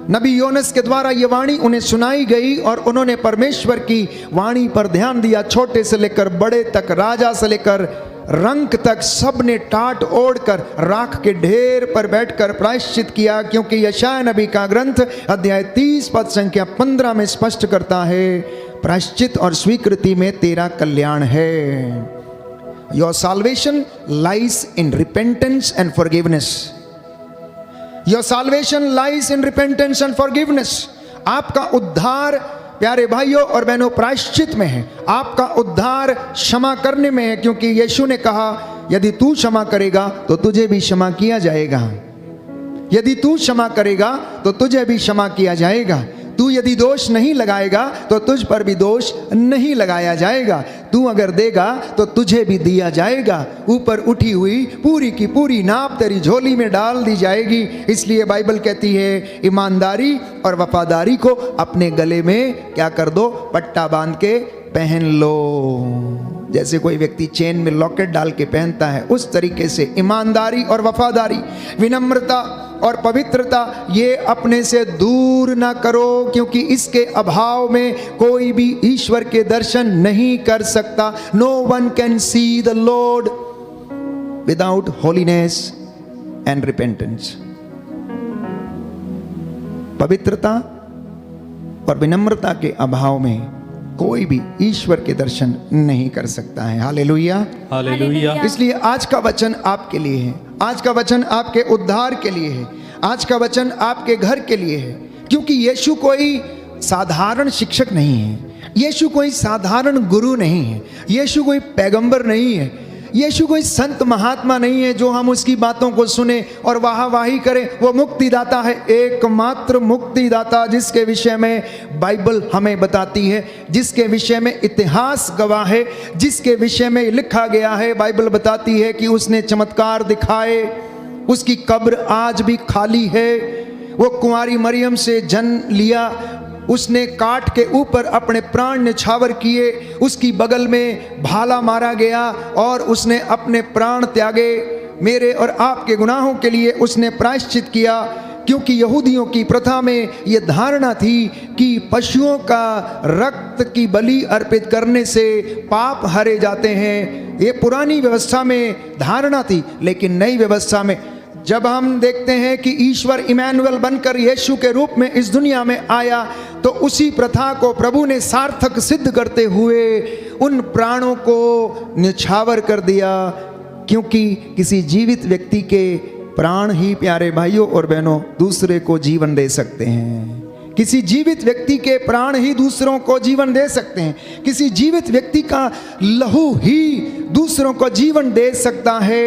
[SPEAKER 3] नबी योनस के द्वारा ये वाणी उन्हें सुनाई गई और उन्होंने परमेश्वर की वाणी पर ध्यान दिया। छोटे से लेकर बड़े तक, राजा से लेकर रंक तक, सब ने टाट ओढ़कर राख के ढेर पर बैठकर प्रायश्चित किया, क्योंकि यशायाह नबी का ग्रंथ अध्याय 30 पद संख्या 15 में स्पष्ट करता है, प्रायश्चित और स्वीकृति में तेरा कल्याण है। Your salvation lies in repentance and forgiveness. Your salvation lies in repentance and forgiveness. आपका उद्धार प्यारे भाइयों और बहनों प्रायश्चित में है, आपका उद्धार क्षमा करने में है, क्योंकि यीशु ने कहा यदि तू क्षमा करेगा तो तुझे भी क्षमा किया जाएगा, यदि तू क्षमा करेगा तो तुझे भी क्षमा किया जाएगा, तू यदि दोष नहीं लगाएगा तो तुझ पर भी दोष नहीं लगाया जाएगा, तू अगर देगा तो तुझे भी दिया जाएगा, ऊपर उठी हुई पूरी की पूरी नाप तेरी झोली में डाल दी जाएगी। इसलिए बाइबल कहती है ईमानदारी और वफादारी को अपने गले में क्या कर दो, पट्टा बांध के पहन लो। जैसे कोई व्यक्ति चेन में लॉकेट डाल के पहनता है, उस तरीके से ईमानदारी और वफादारी, विनम्रता और पवित्रता ये अपने से दूर ना करो, क्योंकि इसके अभाव में कोई भी ईश्वर के दर्शन नहीं कर सकता। No one can see the lord without holiness and repentance. पवित्रता और विनम्रता के अभाव में कोई भी ईश्वर के दर्शन नहीं कर सकता है। Hallelujah,
[SPEAKER 1] hallelujah.
[SPEAKER 3] इसलिए आज का वचन आपके लिए है, आज का वचन आपके उद्धार के लिए है, आज का वचन आपके घर के लिए है, क्योंकि यीशु कोई साधारण शिक्षक नहीं है, यीशु कोई साधारण गुरु नहीं है, यीशु कोई पैगंबर नहीं है, यीशु कोई संत महात्मा नहीं है जो हम उसकी बातों को सुने और वाहवाही करें। वो मुक्तिदाता है, एकमात्र मुक्तिदाता, जिसके विषय में बाइबल हमें बताती है, जिसके विषय में इतिहास गवाह है, जिसके विषय में लिखा गया है। बाइबल बताती है कि उसने चमत्कार दिखाए, उसकी कब्र आज भी खाली है, वो कुंवारी मरियम से जन्म लिया, उसने काठ के ऊपर अपने प्राण न्यौछावर किए, उसकी बगल में भाला मारा गया और उसने अपने प्राण त्यागे। मेरे और आपके गुनाहों के लिए उसने प्रायश्चित किया, क्योंकि यहूदियों की प्रथा में यह धारणा थी कि पशुओं का रक्त की बलि अर्पित करने से पाप हरे जाते हैं। ये पुरानी व्यवस्था में धारणा थी, लेकिन नई व्यवस्था में जब हम देखते हैं कि ईश्वर इमैनुअल बनकर यीशु के रूप में इस दुनिया में आया, तो उसी प्रथा को प्रभु ने सार्थक सिद्ध करते हुए उन प्राणों को न्यौछावर कर दिया, क्योंकि किसी जीवित व्यक्ति के प्राण ही प्यारे भाइयों और बहनों दूसरे को जीवन दे सकते हैं। किसी जीवित व्यक्ति के प्राण ही दूसरों को जीवन दे सकते हैं। किसी जीवित व्यक्ति का लहू ही दूसरों को जीवन दे सकता है,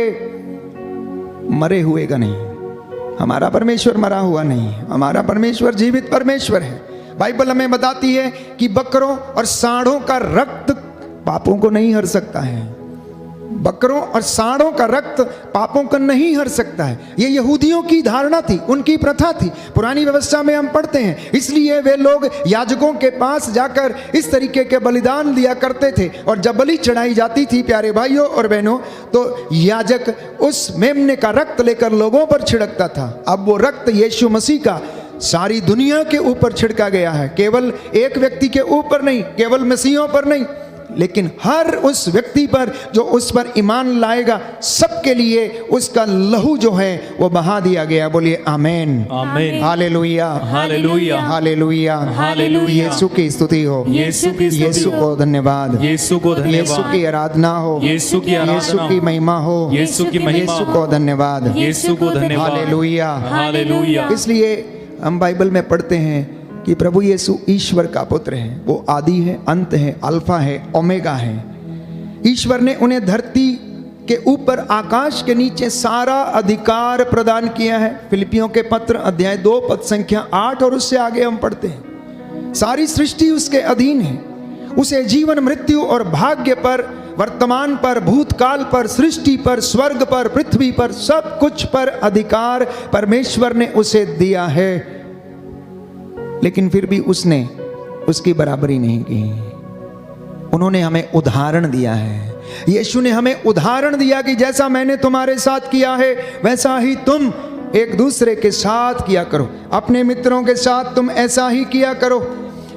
[SPEAKER 3] मरे हुए का नहीं। हमारा परमेश्वर मरा हुआ नहीं है, हमारा परमेश्वर जीवित परमेश्वर है। बाइबल हमें बताती है कि बकरों और सांडों का रक्त पापों को नहीं हर सकता है। बकरों और सांडों का रक्त पापों को नहीं हर सकता है। ये यहूदियों की धारणा थी, उनकी प्रथा थी। पुरानी व्यवस्था में हम पढ़ते हैं, इसलिए वे लोग याजकों के पास जाकर इस तरीके के बलिदान दिया करते थे। और जब बलि चढ़ाई जाती थी प्यारे भाइयों और बहनों, तो याजक उस मेमने का रक्त लेकर लोगों पर छिड़कता था। अब वो रक्त यीशु मसीह का सारी दुनिया के ऊपर छिड़का गया है, केवल एक व्यक्ति के ऊपर नहीं, केवल मसीहों पर नहीं, लेकिन हर उस व्यक्ति पर जो उस पर ईमान लाएगा, सबके लिए उसका लहू जो है वो बहा दिया गया। बोलिए आमेन,
[SPEAKER 1] amen,
[SPEAKER 3] hallelujah,
[SPEAKER 1] hallelujah,
[SPEAKER 3] hallelujah,
[SPEAKER 1] hallelujah.
[SPEAKER 3] Yeshu की स्तुति हो,
[SPEAKER 1] यीशु की स्तुति
[SPEAKER 3] यीशु
[SPEAKER 1] हो,
[SPEAKER 3] को धन्यवाद,
[SPEAKER 1] यीशु को
[SPEAKER 3] यीशु
[SPEAKER 1] धन्यवाद,
[SPEAKER 3] की आराधना हो,
[SPEAKER 1] यीशु की आराधना
[SPEAKER 3] यीशु
[SPEAKER 1] हो,
[SPEAKER 3] की महिमा हो,
[SPEAKER 1] यीशु की महिमा
[SPEAKER 3] यीशु
[SPEAKER 1] हो,
[SPEAKER 3] को धन्यवाद,
[SPEAKER 1] यीशु को धन्यवाद,
[SPEAKER 3] हालेलुया,
[SPEAKER 1] हालेलुया।
[SPEAKER 3] इसलिए हम बाइबल में पढ़ते हैं कि प्रभु यीशु ईश्वर का पुत्र है। वो आदि है, अंत है, अल्फा है, ओमेगा है। ईश्वर ने उन्हें धरती के ऊपर आकाश के नीचे सारा अधिकार प्रदान किया है। फिलिपियों के पत्र अध्याय 2 पद संख्या 8 और उससे आगे हम पढ़ते हैं, सारी सृष्टि उसके अधीन है। उसे जीवन, मृत्यु और भाग्य पर, वर्तमान पर, भूतकाल पर, सृष्टि पर, स्वर्ग पर, पृथ्वी पर, सब कुछ पर अधिकार परमेश्वर ने उसे दिया है। लेकिन फिर भी उसने उसकी बराबरी नहीं की। उन्होंने हमें उदाहरण दिया है। यीशु ने हमें उदाहरण दिया कि जैसा मैंने तुम्हारे साथ किया है वैसा ही तुम एक दूसरे के साथ किया करो, अपने मित्रों के साथ तुम ऐसा ही किया करो।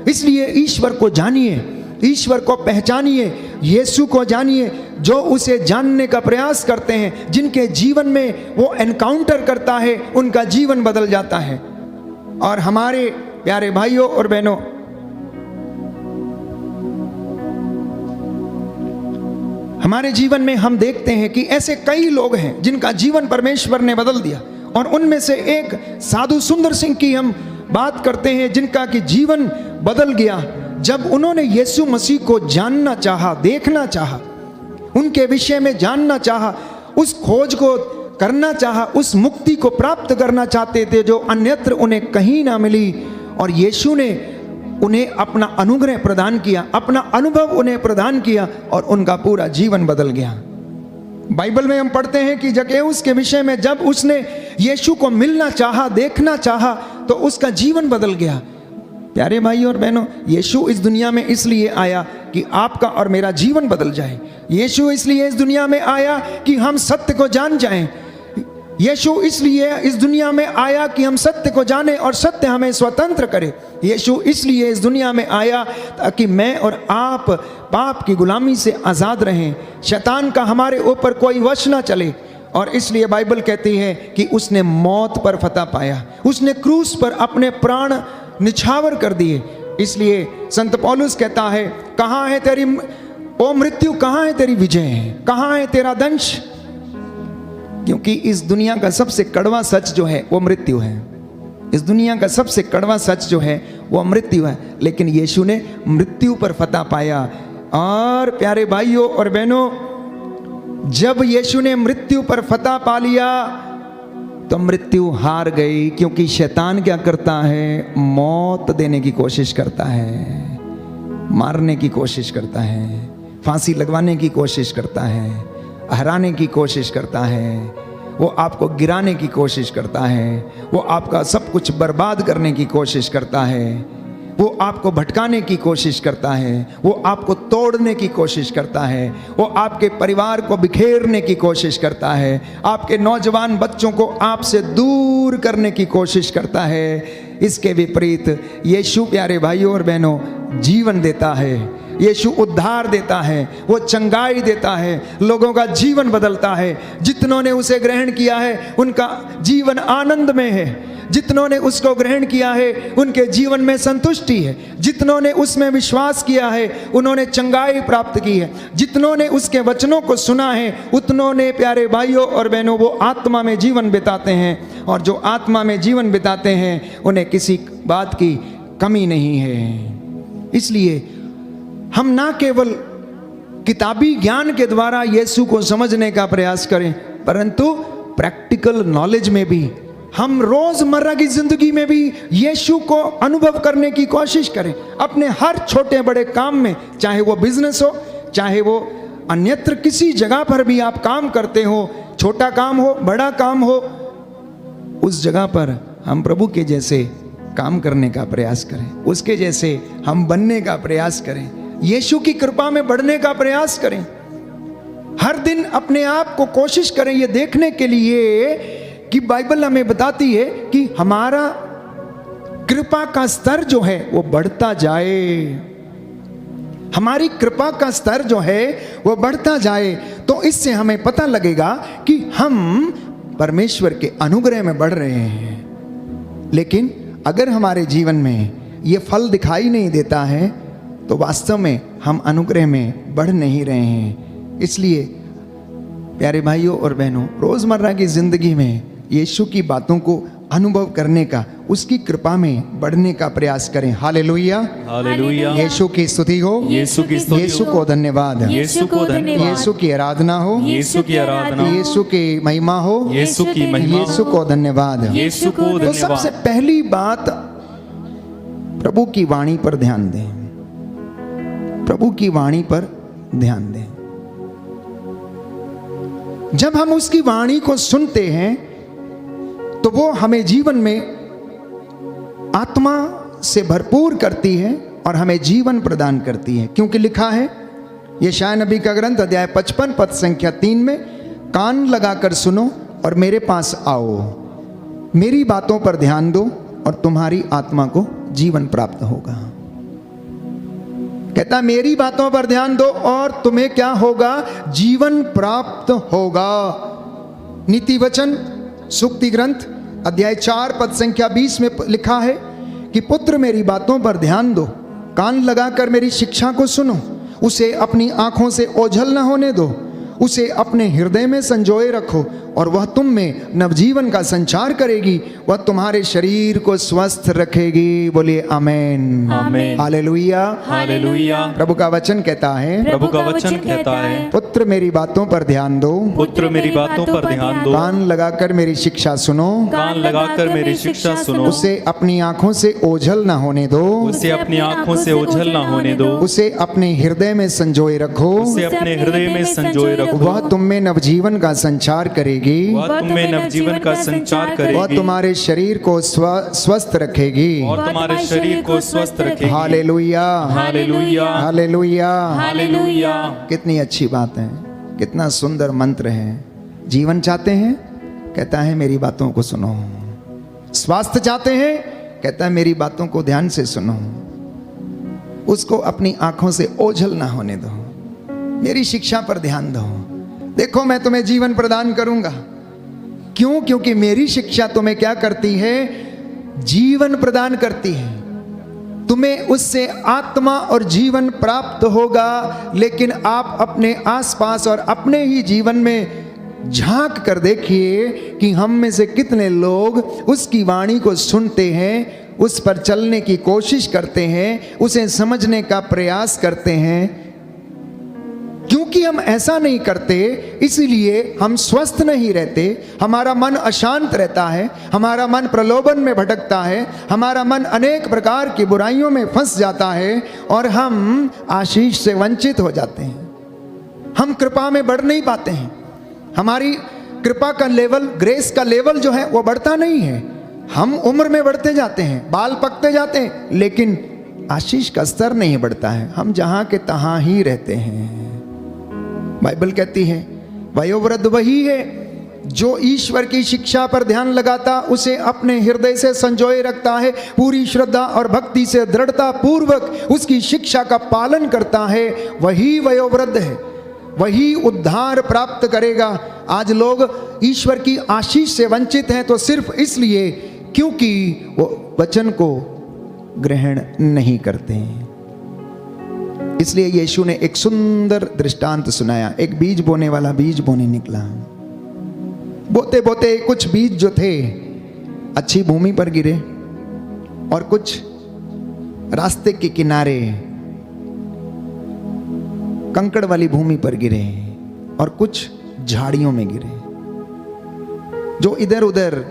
[SPEAKER 3] इसलिए ईश्वर को जानिए, ईश्वर को पहचानिए, यीशु को जानिए। जो उसे जानने का प्रयास करते हैं, जिनके जीवन में वो एनकाउंटर करता है, उनका जीवन बदल जाता है। और हमारे प्यारे भाइयों और बहनों, हमारे जीवन में हम देखते हैं कि ऐसे कई लोग हैं जिनका जीवन परमेश्वर ने बदल दिया। और उनमें से एक साधु सुंदर सिंह की हम बात करते हैं, जिनका कि जीवन बदल गया जब उन्होंने यीशु मसीह को जानना चाहा, देखना चाहा, उनके विषय में जानना चाहा, उस खोज को करना चाहा, उस मुक्ति को प्राप्त करना चाहते थे जो अन्यत्र उन्हें कहीं ना मिली। और यीशु ने उन्हें अपना अनुग्रह प्रदान किया, अपना अनुभव उन्हें प्रदान किया और उनका पूरा जीवन बदल गया। बाइबल में हम पढ़ते हैं कि जक्कैउस के विषय में जब उसने यीशु को मिलना चाहा, देखना चाहा, तो उसका जीवन बदल गया। प्यारे भाइयों और बहनों, यीशु इस दुनिया में इसलिए आया कि आपका और मेरा जीवन बदल जाए। यीशु इसलिए इस दुनिया में आया कि हम सत्य को जान जाएं। यीशु इसलिए इस दुनिया में आया कि हम सत्य को जाने और सत्य हमें स्वतंत्र करे। यीशु इसलिए इस दुनिया में आया ताकि मैं और आप पाप की गुलामी से आज़ाद रहें, शैतान का हमारे ऊपर कोई वश ना चले। और इसलिए बाइबल कहती है कि उसने मौत पर फतह पाया, उसने क्रूस पर अपने प्राण निछावर कर दिए। इसलिए संत पौलुस कहता है, कहाँ है तेरी ओ मृत्यु, कहाँ है तेरी विजय, कहाँ है तेरा दंश? क्योंकि इस दुनिया का सबसे कड़वा सच जो है वो मृत्यु है। इस दुनिया का सबसे कड़वा सच जो है वो मृत्यु है। लेकिन यीशु ने मृत्यु पर फतह पाया। और प्यारे भाइयों और बहनों, जब यीशु ने मृत्यु पर फतह पा लिया तो मृत्यु हार गई। क्योंकि शैतान क्या करता है? मौत देने की कोशिश करता है, मारने की कोशिश करता है, फांसी लगवाने की कोशिश करता है, हराने की कोशिश करता है, वो आपको गिराने की कोशिश करता है, वो आपका सब कुछ बर्बाद करने की कोशिश करता है, वो आपको भटकाने की कोशिश करता है, वो आपको तोड़ने की कोशिश करता है, वो आपके परिवार को बिखेरने की कोशिश करता है, आपके नौजवान बच्चों को आपसे दूर करने की कोशिश करता है। इसके विपरीत यीशु प्यारे भाइयों और बहनों जीवन देता है, यीशु उद्धार देता है, वो चंगाई देता है, लोगों का जीवन बदलता है। जितनों ने उसे ग्रहण किया है उनका जीवन आनंद में है। जितनों ने उसको ग्रहण किया है उनके जीवन में संतुष्टि है। जितनों ने उसमें विश्वास किया है उन्होंने चंगाई प्राप्त की है। जितनों ने उसके वचनों को सुना है उतनों ने प्यारे भाइयों और बहनों वो आत्मा में जीवन बिताते हैं, और जो आत्मा में जीवन बिताते हैं उन्हें किसी बात की कमी नहीं है। इसलिए हम ना केवल किताबी ज्ञान के द्वारा यीशु को समझने का प्रयास करें, परंतु प्रैक्टिकल नॉलेज में भी हम रोजमर्रा की जिंदगी में भी यीशु को अनुभव करने की कोशिश करें। अपने हर छोटे बड़े काम में, चाहे वो बिजनेस हो, चाहे वो अन्यत्र किसी जगह पर भी आप काम करते हो, छोटा काम हो बड़ा काम हो, उस जगह पर हम प्रभु के जैसे काम करने का प्रयास करें, उसके जैसे हम बनने का प्रयास करें, यीशु की कृपा में बढ़ने का प्रयास करें। हर दिन अपने आप को कोशिश करें ये देखने के लिए कि बाइबल हमें बताती है कि हमारा कृपा का स्तर जो है वो बढ़ता जाए, हमारी कृपा का स्तर जो है वो बढ़ता जाए। तो इससे हमें पता लगेगा कि हम परमेश्वर के अनुग्रह में बढ़ रहे हैं। लेकिन अगर हमारे जीवन में ये फल दिखाई नहीं देता है तो वास्तव में हम अनुग्रह में बढ़ नहीं रहे हैं। इसलिए प्यारे भाइयों और बहनों, रोजमर्रा की जिंदगी में यीशु की बातों को अनुभव करने का, उसकी कृपा में बढ़ने का प्रयास करें। Hallelujah,
[SPEAKER 1] hallelujah.
[SPEAKER 3] यीशु की स्तुति हो,
[SPEAKER 1] यीशु की स्तुति हो,
[SPEAKER 3] यीशु को धन्यवाद,
[SPEAKER 1] यीशु को धन्यवाद,
[SPEAKER 3] यीशु की आराधना हो,
[SPEAKER 1] यीशु की आराधना हो,
[SPEAKER 3] यीशु की महिमा हो,
[SPEAKER 1] यीशु की महिमा हो,
[SPEAKER 3] यीशु को धन्यवाद।
[SPEAKER 1] यीशु को
[SPEAKER 3] तो सबसे
[SPEAKER 1] धन्यवाद।
[SPEAKER 3] पहली बात, प्रभु की वाणी पर ध्यान दें, प्रभु की वाणी पर ध्यान दें। जब हम उसकी वाणी को सुनते हैं तो वो हमें जीवन में आत्मा से भरपूर करती है और हमें जीवन प्रदान करती है। क्योंकि लिखा है यशायाह नबी का ग्रंथ अध्याय 55 पद संख्या 3 में, कान लगाकर सुनो और मेरे पास आओ, मेरी बातों पर ध्यान दो और तुम्हारी आत्मा को जीवन प्राप्त होगा। कहता मेरी बातों पर ध्यान दो और तुम्हें क्या होगा? जीवन प्राप्त होगा। नीति वचन सूक्ति ग्रंथ अध्याय 4 पद संख्या 20 में लिखा है कि पुत्र मेरी बातों पर ध्यान दो, कान लगाकर मेरी शिक्षा को सुनो, उसे अपनी आंखों से ओझल न होने दो, उसे अपने हृदय में संजोए रखो और वह तुम में नवजीवन का संचार करेगी, वह तुम्हारे शरीर को स्वस्थ रखेगी। बोलिए आमेन,
[SPEAKER 1] आमेन,
[SPEAKER 3] हालेलुया,
[SPEAKER 1] हालेलुया।
[SPEAKER 3] प्रभु का वचन कहता है,
[SPEAKER 1] प्रभु का वचन कहता है,
[SPEAKER 3] पुत्र मेरी बातों पर ध्यान दो,
[SPEAKER 1] पुत्र मेरी बातों पर ध्यान दो,
[SPEAKER 3] कान लगाकर मेरी शिक्षा सुनो,
[SPEAKER 1] कान लगाकर मेरी शिक्षा सुनो,
[SPEAKER 3] उसे अपनी आंखों से ओझल न होने दो,
[SPEAKER 1] उसे अपनी आंखों से ओझल न होने दो,
[SPEAKER 3] उसे अपने हृदय में संजोए रखो,
[SPEAKER 1] उसे अपने हृदय में संजोए रखो।
[SPEAKER 3] वह तुम में नवजीवन का संचार करेगी,
[SPEAKER 1] वह तुम में नवजीवन का संचार
[SPEAKER 3] वह
[SPEAKER 1] करेगी,
[SPEAKER 3] तुम्हारे शरीर को स्वस्थ रखेगी।
[SPEAKER 1] और तुम्हारे शरीर को स्वस्थ रखेगी।
[SPEAKER 3] Hallelujah,
[SPEAKER 1] hallelujah,
[SPEAKER 3] hallelujah,
[SPEAKER 1] hallelujah.
[SPEAKER 3] कितनी अच्छी बात है, कितना सुंदर मंत्र है। जीवन चाहते हैं, कहता है मेरी बातों को सुनो। स्वास्थ्य चाहते हैं, कहता है मेरी बातों को ध्यान से सुनो, उसको अपनी आंखों से ओझल ना होने दो, मेरी शिक्षा पर ध्यान दो। देखो मैं तुम्हें जीवन प्रदान करूंगा। क्यों? क्योंकि मेरी शिक्षा तुम्हें क्या करती है? जीवन प्रदान करती है। तुम्हें उससे आत्मा और जीवन प्राप्त होगा। लेकिन आप अपने आसपास और अपने ही जीवन में झांक कर देखिए कि हम में से कितने लोग उसकी वाणी को सुनते हैं, उस पर चलने की कोशिश करते हैं, उसे समझने का प्रयास करते हैं। क्योंकि हम ऐसा नहीं करते, इसलिए हम स्वस्थ नहीं रहते, हमारा मन अशांत रहता है, हमारा मन प्रलोभन में भटकता है, हमारा मन अनेक प्रकार की बुराइयों में फंस जाता है और हम आशीष से वंचित हो जाते हैं। हम कृपा में बढ़ नहीं पाते हैं। हमारी कृपा का लेवल, ग्रेस का लेवल जो है वो बढ़ता नहीं है। हम उम्र में बढ़ते जाते हैं, बाल पकते जाते हैं, लेकिन आशीष का स्तर नहीं बढ़ता है। हम जहां के तहां ही रहते हैं। बाइबल कहती है वयोवृद्ध वही है जो ईश्वर की शिक्षा पर ध्यान लगाता, उसे अपने हृदय से संजोए रखता है, पूरी श्रद्धा और भक्ति से दृढ़ता पूर्वक उसकी शिक्षा का पालन करता है, वही वयोवृद्ध है, वही उद्धार प्राप्त करेगा। आज लोग ईश्वर की आशीष से वंचित हैं तो सिर्फ इसलिए क्योंकि वो वचन को ग्रहण नहीं करते हैं। इसलिए यीशु ने एक सुंदर दृष्टांत सुनाया। एक बीज बोने वाला बीज बोने निकला। बोते बोते कुछ बीज जो थे अच्छी भूमि पर गिरे और कुछ रास्ते के किनारे कंकड़ वाली भूमि पर गिरे और कुछ झाड़ियों में गिरे। जो इधर उधर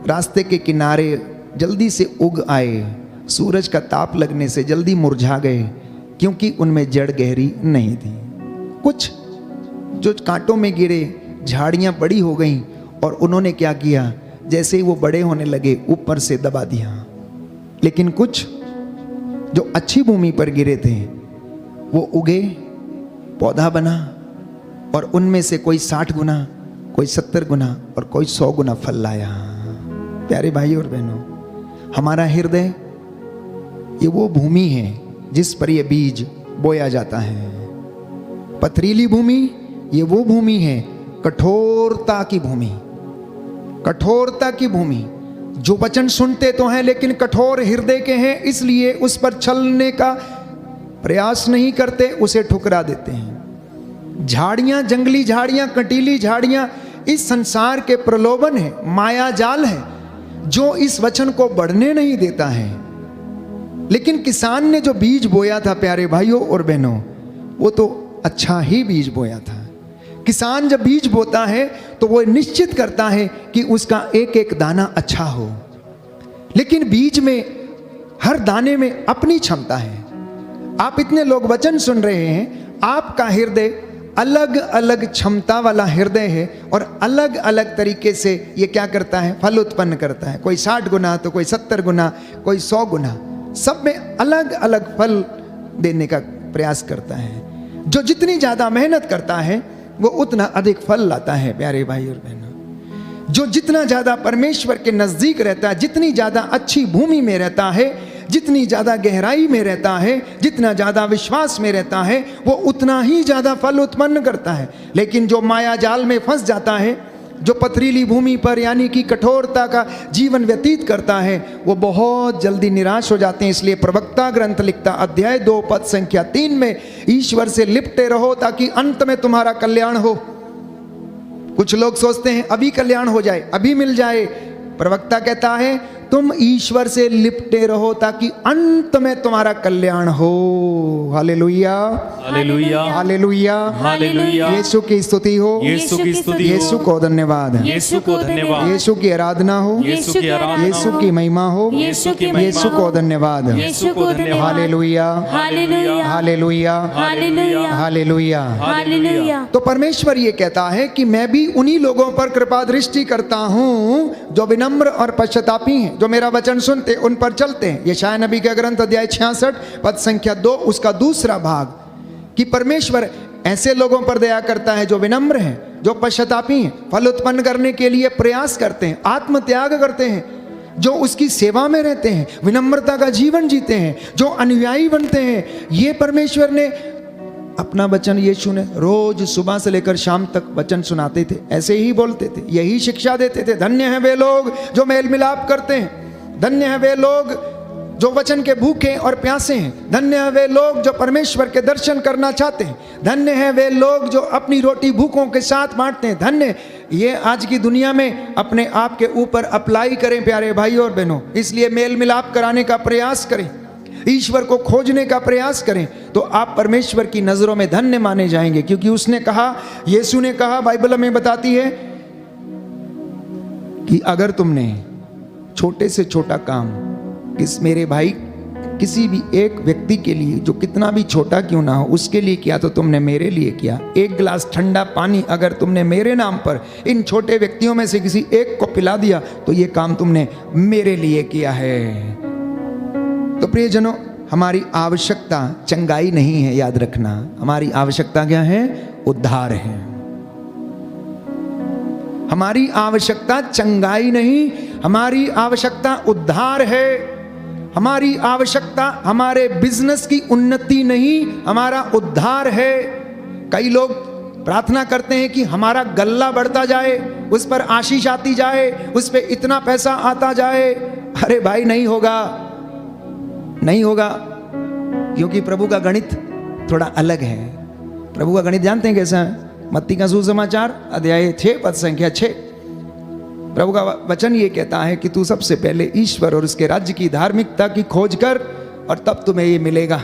[SPEAKER 3] रास्ते के किनारे जल्दी से उग आए, सूरज का ताप लगने से जल्दी मुरझा गए, क्योंकि उनमें जड़ गहरी नहीं थी। कुछ जो कांटों में गिरे, झाड़ियां बड़ी हो गईं और उन्होंने क्या किया, जैसे ही वो बड़े होने लगे ऊपर से दबा दिया। लेकिन कुछ जो अच्छी भूमि पर गिरे थे वो उगे, पौधा बना और उनमें से कोई 60 गुना, कोई 70 गुना और कोई 100 गुना फल लाया। प्यारे भाई और बहनों, हमारा हृदय ये वो भूमि है जिस पर ये बीज बोया जाता है। पथरीली भूमि ये वो भूमि है, कठोरता की भूमि, कठोरता की भूमि। जो वचन सुनते तो हैं लेकिन कठोर हृदय के हैं, इसलिए उस पर चलने का प्रयास नहीं करते, उसे ठुकरा देते हैं। झाड़ियां, जंगली झाड़ियां, कटीली झाड़ियां इस संसार के प्रलोभन है, माया जाल है जो इस वचन को बढ़ने नहीं देता है। लेकिन किसान ने जो बीज बोया था प्यारे भाइयों और बहनों, वो तो अच्छा ही बीज बोया था। किसान जब बीज बोता है तो वो निश्चित करता है कि उसका एक एक दाना अच्छा हो। लेकिन बीज में, हर दाने में अपनी क्षमता है। आप इतने लोग वचन सुन रहे हैं, आपका हृदय अलग अलग क्षमता वाला हृदय है और अलग अलग तरीके से ये क्या करता है, फल उत्पन्न करता है। कोई 60 गुना तो कोई 70 गुना, कोई 100 गुना, सब में अलग अलग फल देने का प्रयास करता है। जो जितनी ज्यादा मेहनत करता है वो उतना अधिक फल लाता है। प्यारे भाई और बहनों, जो जितना ज्यादा परमेश्वर के नजदीक रहता है, जितनी ज्यादा अच्छी भूमि में रहता है, जितनी ज्यादा गहराई में रहता है, जितना ज्यादा विश्वास में रहता है, वो उतना ही ज्यादा फल उत्पन्न करता है। लेकिन जो माया जाल में फंस जाता है, जो पथरीली भूमि पर यानी कि कठोरता का जीवन व्यतीत करता है, वो बहुत जल्दी निराश हो जाते हैं। इसलिए प्रवक्ता ग्रंथ लिखता, अध्याय 2 पद संख्या 3 में, ईश्वर से लिपटे रहो ताकि अंत में तुम्हारा कल्याण हो। कुछ लोग सोचते हैं अभी कल्याण हो जाए, अभी मिल जाए। प्रवक्ता कहता है तुम ईश्वर से लिपटे रहो ताकि अंत में तुम्हारा कल्याण हो। Hallelujah,
[SPEAKER 1] hallelujah,
[SPEAKER 3] hallelujah,
[SPEAKER 1] hallelujah.
[SPEAKER 3] Yeshu की स्तुति हो,
[SPEAKER 1] यीशु की स्तुति हो,
[SPEAKER 3] यीशु को धन्यवाद,
[SPEAKER 1] यीशु को धन्यवाद,
[SPEAKER 3] यीशु की आराधना हो,
[SPEAKER 1] यीशु की आराधना,
[SPEAKER 3] यीशु की महिमा हो,
[SPEAKER 2] यीशु की महिमा
[SPEAKER 3] यीशु को धन्यवाद।
[SPEAKER 2] यीशु को धन्यवाद।
[SPEAKER 3] Hallelujah,
[SPEAKER 2] hallelujah,
[SPEAKER 3] hallelujah,
[SPEAKER 2] hallelujah,
[SPEAKER 3] hallelujah.
[SPEAKER 2] Hallelujah.
[SPEAKER 3] तो परमेश्वर ये कहता है कि मैं भी उन्हीं लोगों पर कृपा दृष्टि करता हूं जो विनम्र और पश्चातापी हैं, जो मेरा वचन सुनते उन पर चलते हैं। यशायाह नबी का ग्रंथ अध्याय 66 पद संख्या 2 उसका दूसरा भाग, कि परमेश्वर ऐसे लोगों पर दया करता है जो विनम्र हैं, जो पश्चातापी हैं, फल उत्पन्न करने के लिए प्रयास करते हैं, आत्म त्याग करते हैं, जो उसकी सेवा में रहते हैं, विनम्रता का जीवन जीते हैं, जो अनुयायी बनते हैं। ये परमेश्वर ने अपना वचन, यीशु ने रोज सुबह से लेकर शाम तक वचन सुनाते थे, ऐसे ही बोलते थे, यही शिक्षा देते थे। धन्य हैं वे लोग जो मेल मिलाप करते हैं, धन्य हैं वे लोग जो वचन के भूखे और प्यासे हैं, धन्य हैं वे लोग जो परमेश्वर के दर्शन करना चाहते हैं, धन्य हैं वे लोग जो अपनी रोटी भूखों के साथ बांटते हैं। धन्य ये आज की दुनिया में अपने आप के ऊपर अप्लाई करें प्यारे भाई और बहनों। इसलिए मेल मिलाप कराने का प्रयास करें, ईश्वर को खोजने का प्रयास करें, तो आप परमेश्वर की नजरों में धन्य माने जाएंगे। क्योंकि उसने कहा, यीशु ने कहा, बाइबल में बताती है कि अगर तुमने छोटे से छोटा काम मेरे भाई किसी भी एक व्यक्ति के लिए, जो कितना भी छोटा क्यों ना हो, उसके लिए किया तो तुमने मेरे लिए किया। एक गिलास ठंडा पानी अगर तुमने मेरे नाम पर इन छोटे व्यक्तियों में से किसी एक को पिला दिया तो ये काम तुमने मेरे लिए किया है। तो प्रियजनों, हमारी आवश्यकता चंगाई नहीं है, याद रखना। हमारी आवश्यकता क्या है? उद्धार है। हमारी आवश्यकता चंगाई नहीं, हमारी आवश्यकता उद्धार है। हमारी आवश्यकता हमारे बिजनेस की उन्नति नहीं, हमारा उद्धार है। कई लोग प्रार्थना करते हैं कि हमारा गल्ला बढ़ता जाए, उस पर आशीष आती जाए, उस पर इतना पैसा आता जाए। अरे भाई नहीं होगा, नहीं होगा, क्योंकि प्रभु का गणित थोड़ा अलग है। प्रभु का गणित जानते हैं कैसा है? मत्ती का सुसमाचार अध्याय 6 पद संख्या 6, प्रभु का वचन ये कहता है कि तू सबसे पहले ईश्वर और उसके राज्य की धार्मिकता की खोज कर और तब तुम्हें ये मिलेगा।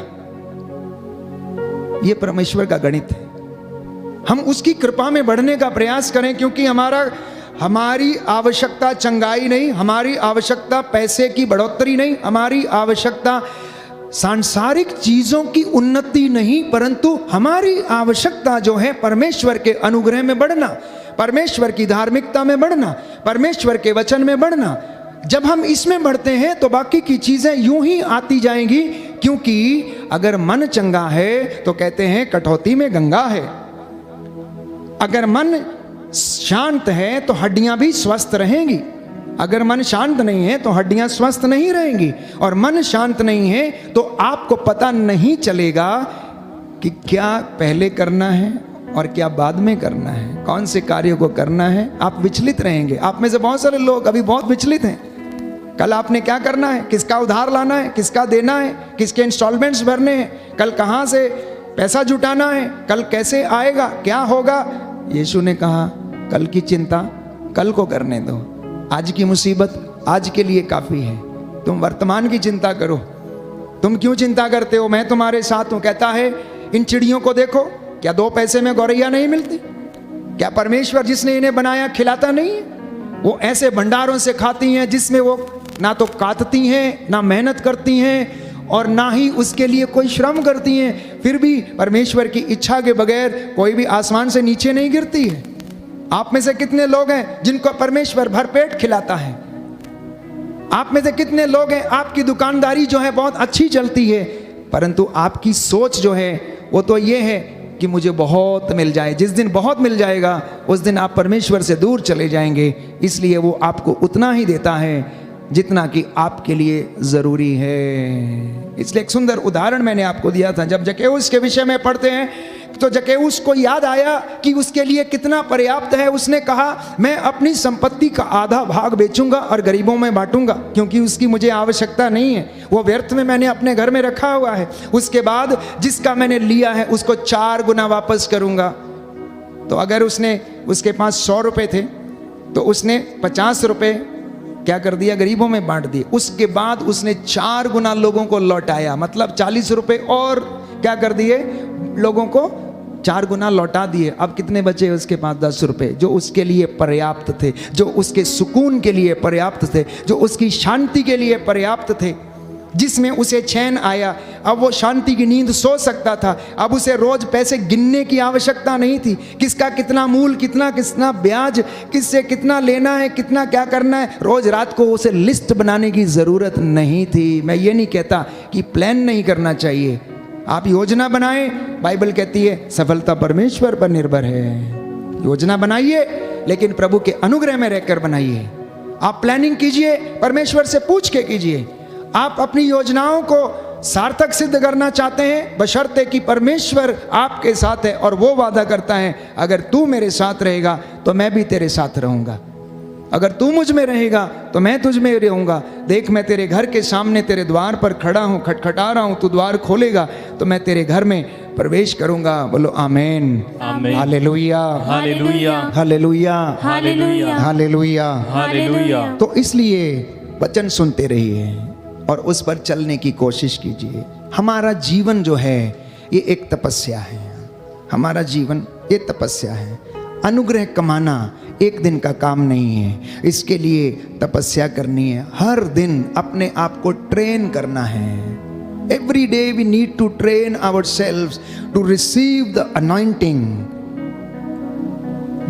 [SPEAKER 3] ये परमेश्वर का गणित है। हम उसकी कृपा में बढ़ने का प्रयास करें, क्योंकि हमारी आवश्यकता चंगाई नहीं, हमारी आवश्यकता पैसे की बढ़ोतरी नहीं, हमारी आवश्यकता सांसारिक चीजों की उन्नति नहीं, परंतु हमारी आवश्यकता जो है परमेश्वर के अनुग्रह में बढ़ना, परमेश्वर की धार्मिकता में बढ़ना, परमेश्वर के वचन में बढ़ना। जब हम इसमें बढ़ते हैं तो बाकी की चीजें यूं ही आती जाएंगी, क्योंकि अगर मन चंगा है तो कहते हैं कटौती में गंगा है। अगर मन शांत है तो हड्डियां भी स्वस्थ रहेंगी, अगर मन शांत नहीं है तो हड्डियां स्वस्थ नहीं रहेंगी। और मन शांत नहीं है तो आपको पता नहीं चलेगा कि क्या पहले करना है और क्या बाद में करना है, कौन से कार्य को करना है। आप विचलित रहेंगे। आप में से बहुत सारे लोग अभी बहुत विचलित हैं। कल आपने क्या करना है, किसका उधार लाना है, किसका देना है, किसके इंस्टॉलमेंट्स भरने हैं, कल कहाँ से पैसा जुटाना है, कल कैसे आएगा, क्या होगा। यीशु ने कहा कल की चिंता कल को करने दो, आज की मुसीबत आज के लिए काफ़ी है, तुम वर्तमान की चिंता करो। तुम क्यों चिंता करते हो, मैं तुम्हारे साथ हूँ। कहता है इन चिड़ियों को देखो, क्या 2 पैसे में गौरैया नहीं मिलती? क्या परमेश्वर जिसने इन्हें बनाया खिलाता नहीं है? वो ऐसे भंडारों से खाती हैं जिसमें वो ना तो काटती हैं, ना मेहनत करती हैं, और ना ही उसके लिए कोई श्रम करती हैं। फिर भी परमेश्वर की इच्छा के बगैर कोई भी आसमान से नीचे नहीं गिरती है। आप में से कितने लोग हैं जिनको परमेश्वर भरपेट खिलाता है? आप में से कितने लोग हैं आपकी दुकानदारी जो है बहुत अच्छी चलती है, परंतु आपकी सोच जो है वो तो ये है कि मुझे बहुत मिल जाए। जिस दिन बहुत मिल जाएगा उस दिन आप परमेश्वर से दूर चले जाएंगे। इसलिए वो आपको उतना ही देता है जितना कि आपके लिए ज़रूरी है। इसलिए एक सुंदर उदाहरण मैंने आपको दिया था। जब जक्कैउस के विषय में पढ़ते हैं तो जक्कैउस को याद आया कि उसके लिए कितना पर्याप्त है। उसने कहा मैं अपनी संपत्ति का आधा भाग बेचूंगा और गरीबों में बांटूंगा, क्योंकि उसकी मुझे आवश्यकता नहीं है, वो व्यर्थ में मैंने अपने घर में रखा हुआ है। उसके बाद जिसका मैंने लिया है उसको 4 गुना वापस करूंगा। तो अगर उसके पास 100 रुपये थे तो उसने 50 रुपये क्या कर दिया, गरीबों में बांट दिए। उसके बाद उसने 4 गुना लोगों को लौटाया, मतलब 40 रुपये और क्या कर दिए, लोगों को 4 गुना लौटा दिए। अब कितने बचे उसके पास? 10 रुपये, जो उसके लिए पर्याप्त थे, जो उसके सुकून के लिए पर्याप्त थे, जो उसकी शांति के लिए पर्याप्त थे, जिसमें उसे चैन आया। अब वो शांति की नींद सो सकता था। अब उसे रोज पैसे गिनने की आवश्यकता नहीं थी, किसका कितना मूल, कितना कितना ब्याज, किससे कितना लेना है, कितना क्या करना है। रोज रात को उसे लिस्ट बनाने की ज़रूरत नहीं थी। मैं ये नहीं कहता कि प्लान नहीं करना चाहिए, आप योजना बनाएं। बाइबल कहती है सफलता परमेश्वर पर निर्भर है। योजना बनाइए, लेकिन प्रभु के अनुग्रह में रहकर बनाइए। आप प्लानिंग कीजिए, परमेश्वर से पूछ के कीजिए। आप अपनी योजनाओं को सार्थक सिद्ध करना चाहते हैं, बशर्ते कि परमेश्वर आपके साथ है, और वो वादा करता है अगर तू मेरे साथ रहेगा तो मैं भी तेरे साथ रहूँगा, अगर तू मुझ में रहेगा तो मैं तुझ में रहूँगा। देख मैं तेरे घर के सामने तेरे द्वार पर खड़ा हूँ, खटखटा रहा हूँ, तू द्वार खोलेगा तो मैं तेरे घर में प्रवेश करूँगा। बोलो आमीन,
[SPEAKER 1] आमीन,
[SPEAKER 3] hallelujah,
[SPEAKER 1] hallelujah,
[SPEAKER 3] hallelujah,
[SPEAKER 2] hallelujah,
[SPEAKER 3] hallelujah,
[SPEAKER 1] hallelujah.
[SPEAKER 3] तो इसलिए वचन सुनते रहिए और उस पर चलने की कोशिश कीजिए। हमारा जीवन जो है ये एक तपस्या है। हमारा जीवन ये तपस्या है। अनुग्रह कमाना एक दिन का काम नहीं है, इसके लिए तपस्या करनी है। हर दिन अपने आप को ट्रेन करना है। Every day we need to train ourselves to receive the anointing.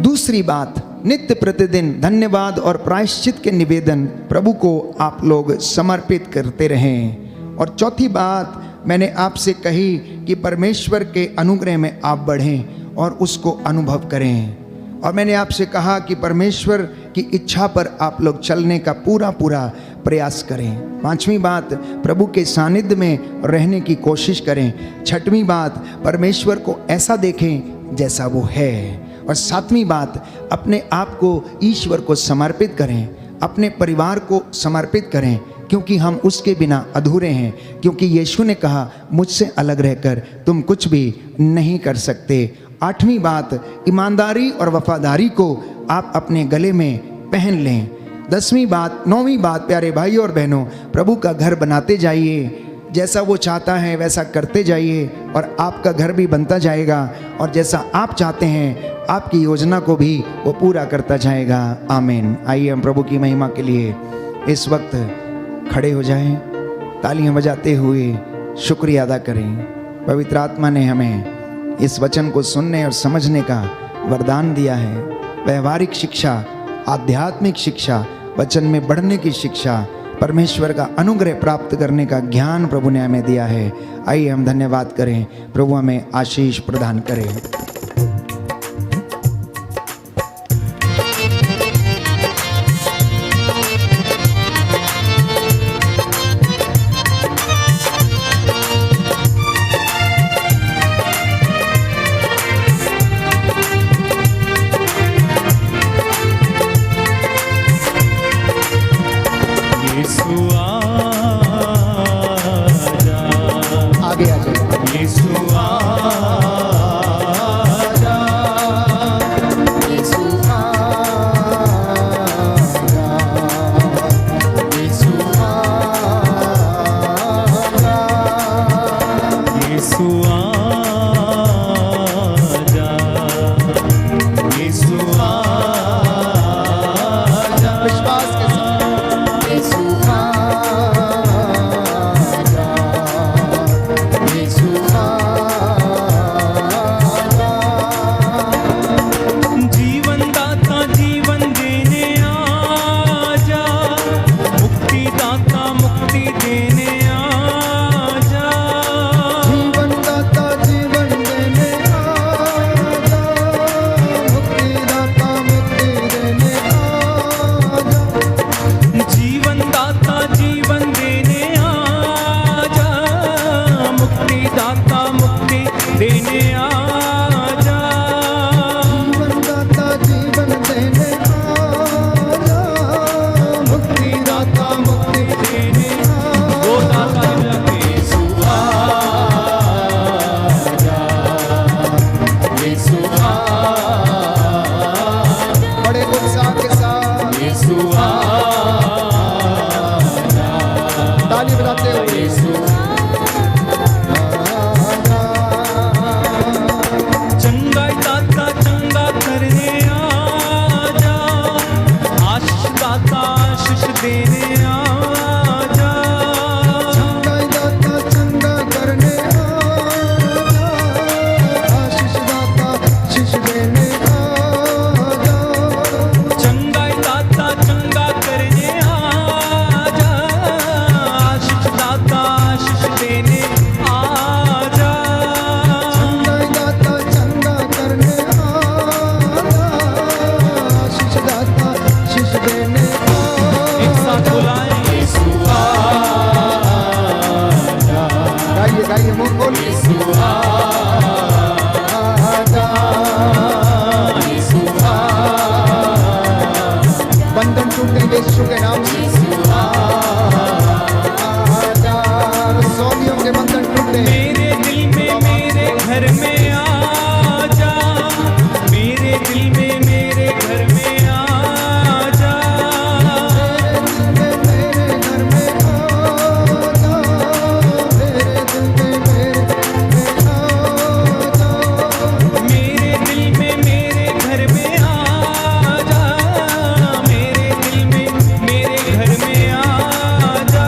[SPEAKER 3] दूसरी बात, नित्य प्रतिदिन धन्यवाद और प्रायश्चित के निवेदन प्रभु को आप लोग समर्पित करते रहें। और चौथी बात मैंने आपसे कही कि परमेश्वर के अनुग्रह में आप बढ़ें और उसको अनुभव करें। और मैंने आपसे कहा कि परमेश्वर की इच्छा पर आप लोग चलने का पूरा प्रयास करें। 5वीं बात, प्रभु के सानिध्य में रहने की कोशिश करें। 6वीं बात, परमेश्वर को ऐसा देखें जैसा वो है। और सातवीं बात, अपने आप को ईश्वर को समर्पित करें, अपने परिवार को समर्पित करें, क्योंकि हम उसके बिना अधूरे हैं। क्योंकि यीशु ने कहा, मुझसे अलग रहकर तुम कुछ भी नहीं कर सकते। आठवीं बात, ईमानदारी और वफादारी को आप अपने गले में पहन लें। 10वीं बात, 9वीं बात, प्यारे भाई और बहनों, प्रभु का घर बनाते जाइए, जैसा वो चाहता है वैसा करते जाइए और आपका घर भी बनता जाएगा, और जैसा आप चाहते हैं आपकी योजना को भी वो पूरा करता जाएगा। आमीन। आइए हम प्रभु की महिमा के लिए इस वक्त खड़े हो जाएं, तालियां बजाते हुए शुक्रिया अदा करें। पवित्र आत्मा ने हमें इस वचन को सुनने और समझने का वरदान दिया है। व्यवहारिक शिक्षा, आध्यात्मिक शिक्षा, वचन में बढ़ने की शिक्षा, परमेश्वर का अनुग्रह प्राप्त करने का ज्ञान प्रभु ने हमें दिया है। आइए हम धन्यवाद करें, प्रभु हमें आशीष प्रदान करें। आगे आ जाइए। विश्वास के साथ
[SPEAKER 1] जीवन दाता जीवन देने आजा, मुक्ति दाता मुक्ति देने आजा,
[SPEAKER 3] जीवन दाता जीवन देने आजा, मुक्ति दाता मुक्ति देने आजा,
[SPEAKER 1] जीवन दाता जीवन देने आजा, मुक्ति दाता मुक्ति देने आजा,
[SPEAKER 3] जीवन दाता जीवन देने आजा, मुक्ति दाता मुक्ति देने
[SPEAKER 1] वो दाता जाके यीशु आजा, यीशु आजा,
[SPEAKER 3] बड़े उत्साह के साथ
[SPEAKER 1] यीशु आजा,
[SPEAKER 3] ताली बजाते हुए
[SPEAKER 1] यीशु चंगाई दाता चंगा करने आजा, आशीष दाता आशीष देने आजा,
[SPEAKER 3] चंगा दाता चंगा करने आजा, आशीष दाता आशीष देने आजा,
[SPEAKER 1] चंगाई दाता चंगा करने आजा, आशीष दाता आशीष देने आजा,
[SPEAKER 3] चंगा दाता चंगा करने आजा, आशीष दाता आशीष देने
[SPEAKER 1] एक साथ बुलाएं यीशु आजा,
[SPEAKER 3] गाइए गाइए मुंह खोलिए।
[SPEAKER 1] यीशु आजा, यीशु आजा,
[SPEAKER 3] बंधन टूटे यीशु के नाम से आजा, रसोलियों के बंधन टूटे।
[SPEAKER 1] मेरे दिल में मेरे घर में आजा, मेरे दिल में मेरे घर में आजा,
[SPEAKER 3] मेरे घर में आजा, मेरे दिल में मेरे आजा,
[SPEAKER 1] मेरे दिल में मेरे घर में आजा, मेरे दिल में मेरे घर में आजा,
[SPEAKER 3] मेरे दिल में मेरे घर में आजा,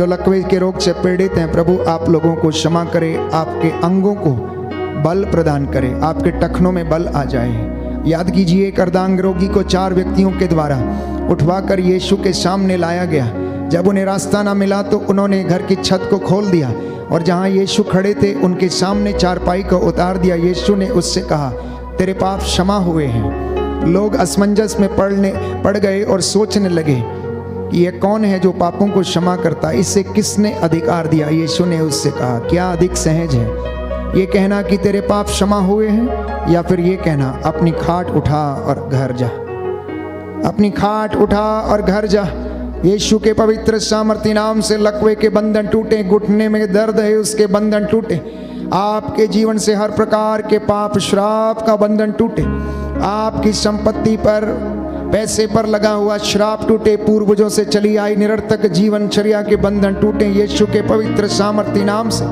[SPEAKER 3] जो लकवे के रोग से पीड़ित हैं, प्रभु आप लोगों को क्षमा करे, आपके अंगों को बल प्रदान करे, आपके टखनों में बल आ जाए। याद कीजिए एक अर्धांग रोगी को 4 व्यक्तियों के द्वारा उठवाकर यीशु के सामने लाया गया। जब उन्हें रास्ता ना मिला तो उन्होंने घर की छत को खोल दिया और जहाँ यीशु खड़े थे उनके सामने चारपाई को उतार दिया। यीशु ने उससे कहा, तेरे पाप क्षमा हुए हैं। लोग असमंजस में पड़ गए और सोचने लगे कि यह कौन है जो पापों को क्षमा करता, इससे किसने अधिकार दिया। यीशु ने उससे कहा, क्या अधिक सहज है, ये कहना कि तेरे पाप क्षमा हुए हैं, या फिर ये कहना अपनी खाट उठा और घर जा। अपनी खाट उठा और घर जा। यीशु के पवित्र सामर्थी नाम से लकवे के बंधन टूटे, घुटने में दर्द है उसके बंधन टूटे, आपके जीवन से हर प्रकार के पाप श्राप का बंधन टूटे, आपकी संपत्ति पर पैसे पर लगा हुआ श्राप टूटे, पूर्वजों से चली आई निरर्थक जीवनचर्या के बंधन टूटे। यीशु के पवित्र सामर्थी नाम से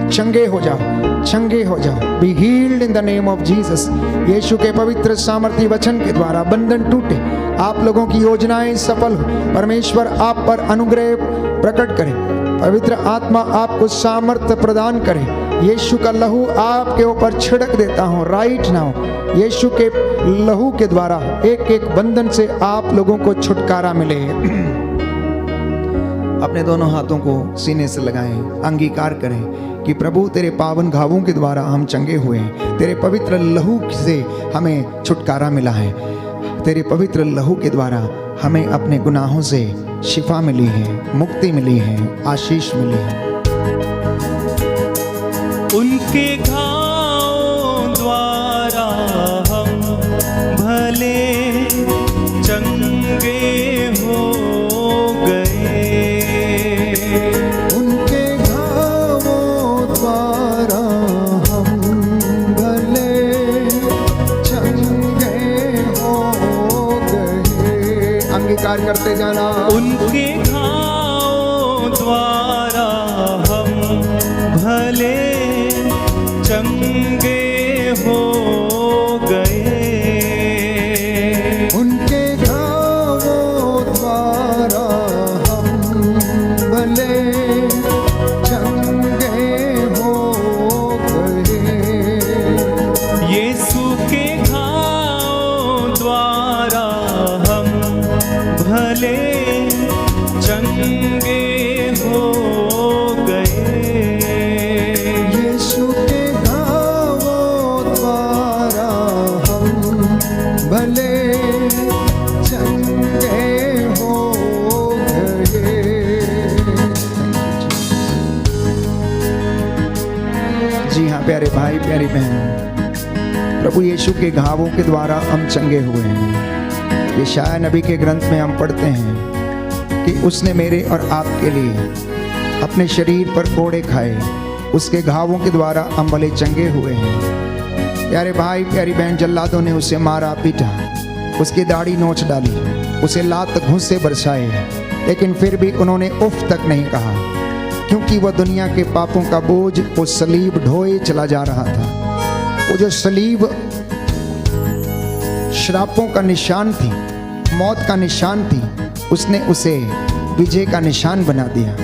[SPEAKER 3] चंगे हो जाओ, चंगे हो जाओ। Be healed in the name of Jesus. Yeshu के पवित्र सामर्थी वचन के द्वारा बंधन टूटे, आप लोगों की योजनाएं सफल हो, परमेश्वर आप पर अनुग्रह प्रकट करे, पवित्र आत्मा आपको सामर्थ्य प्रदान करे। यीशु का लहू आपके ऊपर छिड़क देता हूँ राइट नाउ। यीशु के लहू के द्वारा एक एक बंधन से आप लोगों को छुटकारा मिले। अपने दोनों हाथों को सीने से लगाएं, अंगीकार करें कि प्रभु तेरे पावन घावों के द्वारा हम चंगे हुए हैं, तेरे पवित्र लहू से हमें छुटकारा मिला है, तेरे पवित्र लहू के द्वारा हमें अपने गुनाहों से शिफा मिली है, मुक्ति मिली है, आशीष मिली है।
[SPEAKER 1] उनके घावों द्वारा हम भले चंगे हो गए,
[SPEAKER 3] उनके घावों द्वारा हम भले चंगे हो गए। अंगीकार करते जाना।
[SPEAKER 1] उनके घावों द्वारा हम भले चंगे हो गए,
[SPEAKER 3] उनके घावों द्वारा हम भले चंगे हो गए।
[SPEAKER 1] यीशु के घावों द्वारा हम भले चंगे हो गए,
[SPEAKER 3] यीशु के घावों द्वारा हम भले चंगे हो गए। जी हाँ प्यारे भाई प्यारी बहन, प्रभु यीशु के घावों के द्वारा हम चंगे हुए हैं। यशायाह नबी के ग्रंथ में हम पढ़ते हैं कि उसने मेरे और आपके लिए अपने शरीर पर कोड़े खाए, उसके घावों के द्वारा हम भले चंगे हुए हैं। प्यारे भाई प्यारी बहन, जल्लादों ने उसे मारा पीटा, उसकी दाढ़ी नोच डाली, उसे लात घूंसे बरसाए, लेकिन फिर भी उन्होंने उफ तक नहीं कहा, क्योंकि वह दुनिया के पापों का बोझ वो सलीब ढोए चला जा रहा था। वो जो सलीब श्रापों का निशान थी, मौत का निशान थी, उसने उसे विजय का निशान बना दिया,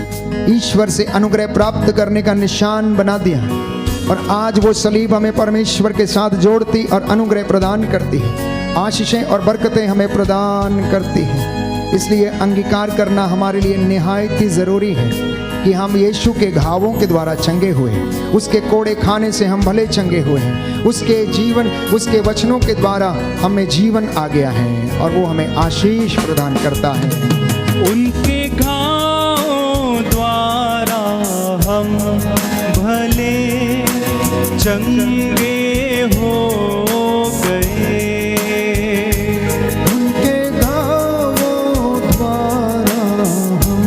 [SPEAKER 3] ईश्वर से अनुग्रह प्राप्त करने का निशान बना दिया। और आज वो सलीब हमें परमेश्वर के साथ जोड़ती और अनुग्रह प्रदान करती है, आशीषें और बरकतें हमें प्रदान करती है। इसलिए अंगीकार करना हमारे लिए निहायत ही ज़रूरी है कि हम यीशु के घावों के द्वारा चंगे हुए, उसके कोड़े खाने से हम भले चंगे हुए हैं, उसके जीवन, उसके वचनों के द्वारा हमें जीवन आ गया है और वो हमें आशीष प्रदान करता है।
[SPEAKER 1] उनके घावों द्वारा हम भले चंगे हो गए,
[SPEAKER 3] उनके घावों द्वारा हम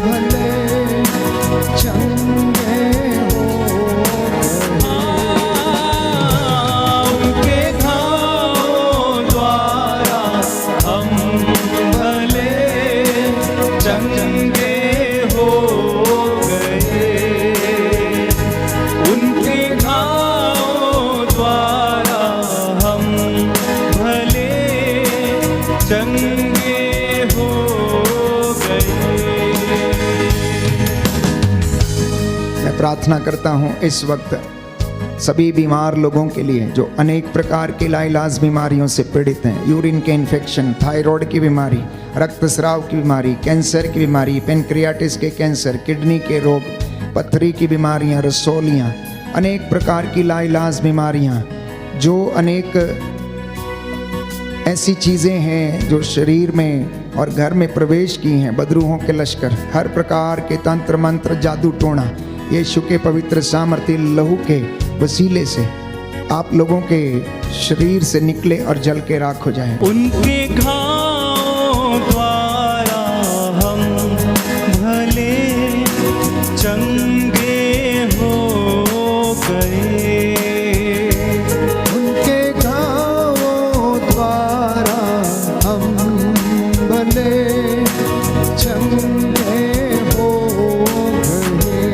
[SPEAKER 3] भले चंगे हो गए।
[SPEAKER 1] उनके घावों द्वारा हम भले चंगे हो गए, उनके घावों
[SPEAKER 3] प्रार्थना करता हूँ इस वक्त सभी बीमार लोगों के लिए जो अनेक प्रकार के लाइलाज बीमारियों से पीड़ित हैं, यूरिन के इन्फेक्शन, थायराइड की बीमारी, रक्तस्राव की बीमारी, कैंसर की बीमारी, पेनक्रियाटिस के कैंसर, किडनी के रोग, पथरी की बीमारियां, रसोलियां, अनेक प्रकार की लाइलाज बीमारियां, जो अनेक ऐसी चीज़ें हैं जो शरीर में और घर में प्रवेश की हैं, बदरूहों के लश्कर, हर प्रकार के तंत्र मंत्र, जादू टोना, यीशु के पवित्र सामर्थ्य लहू के वसीले से आप लोगों के शरीर से निकले और जल के राख हो जाएं।
[SPEAKER 1] उनके घावों द्वारा हम भले चंगे हो गए,
[SPEAKER 3] उनके घावों द्वारा हम भले चंगे हो गए।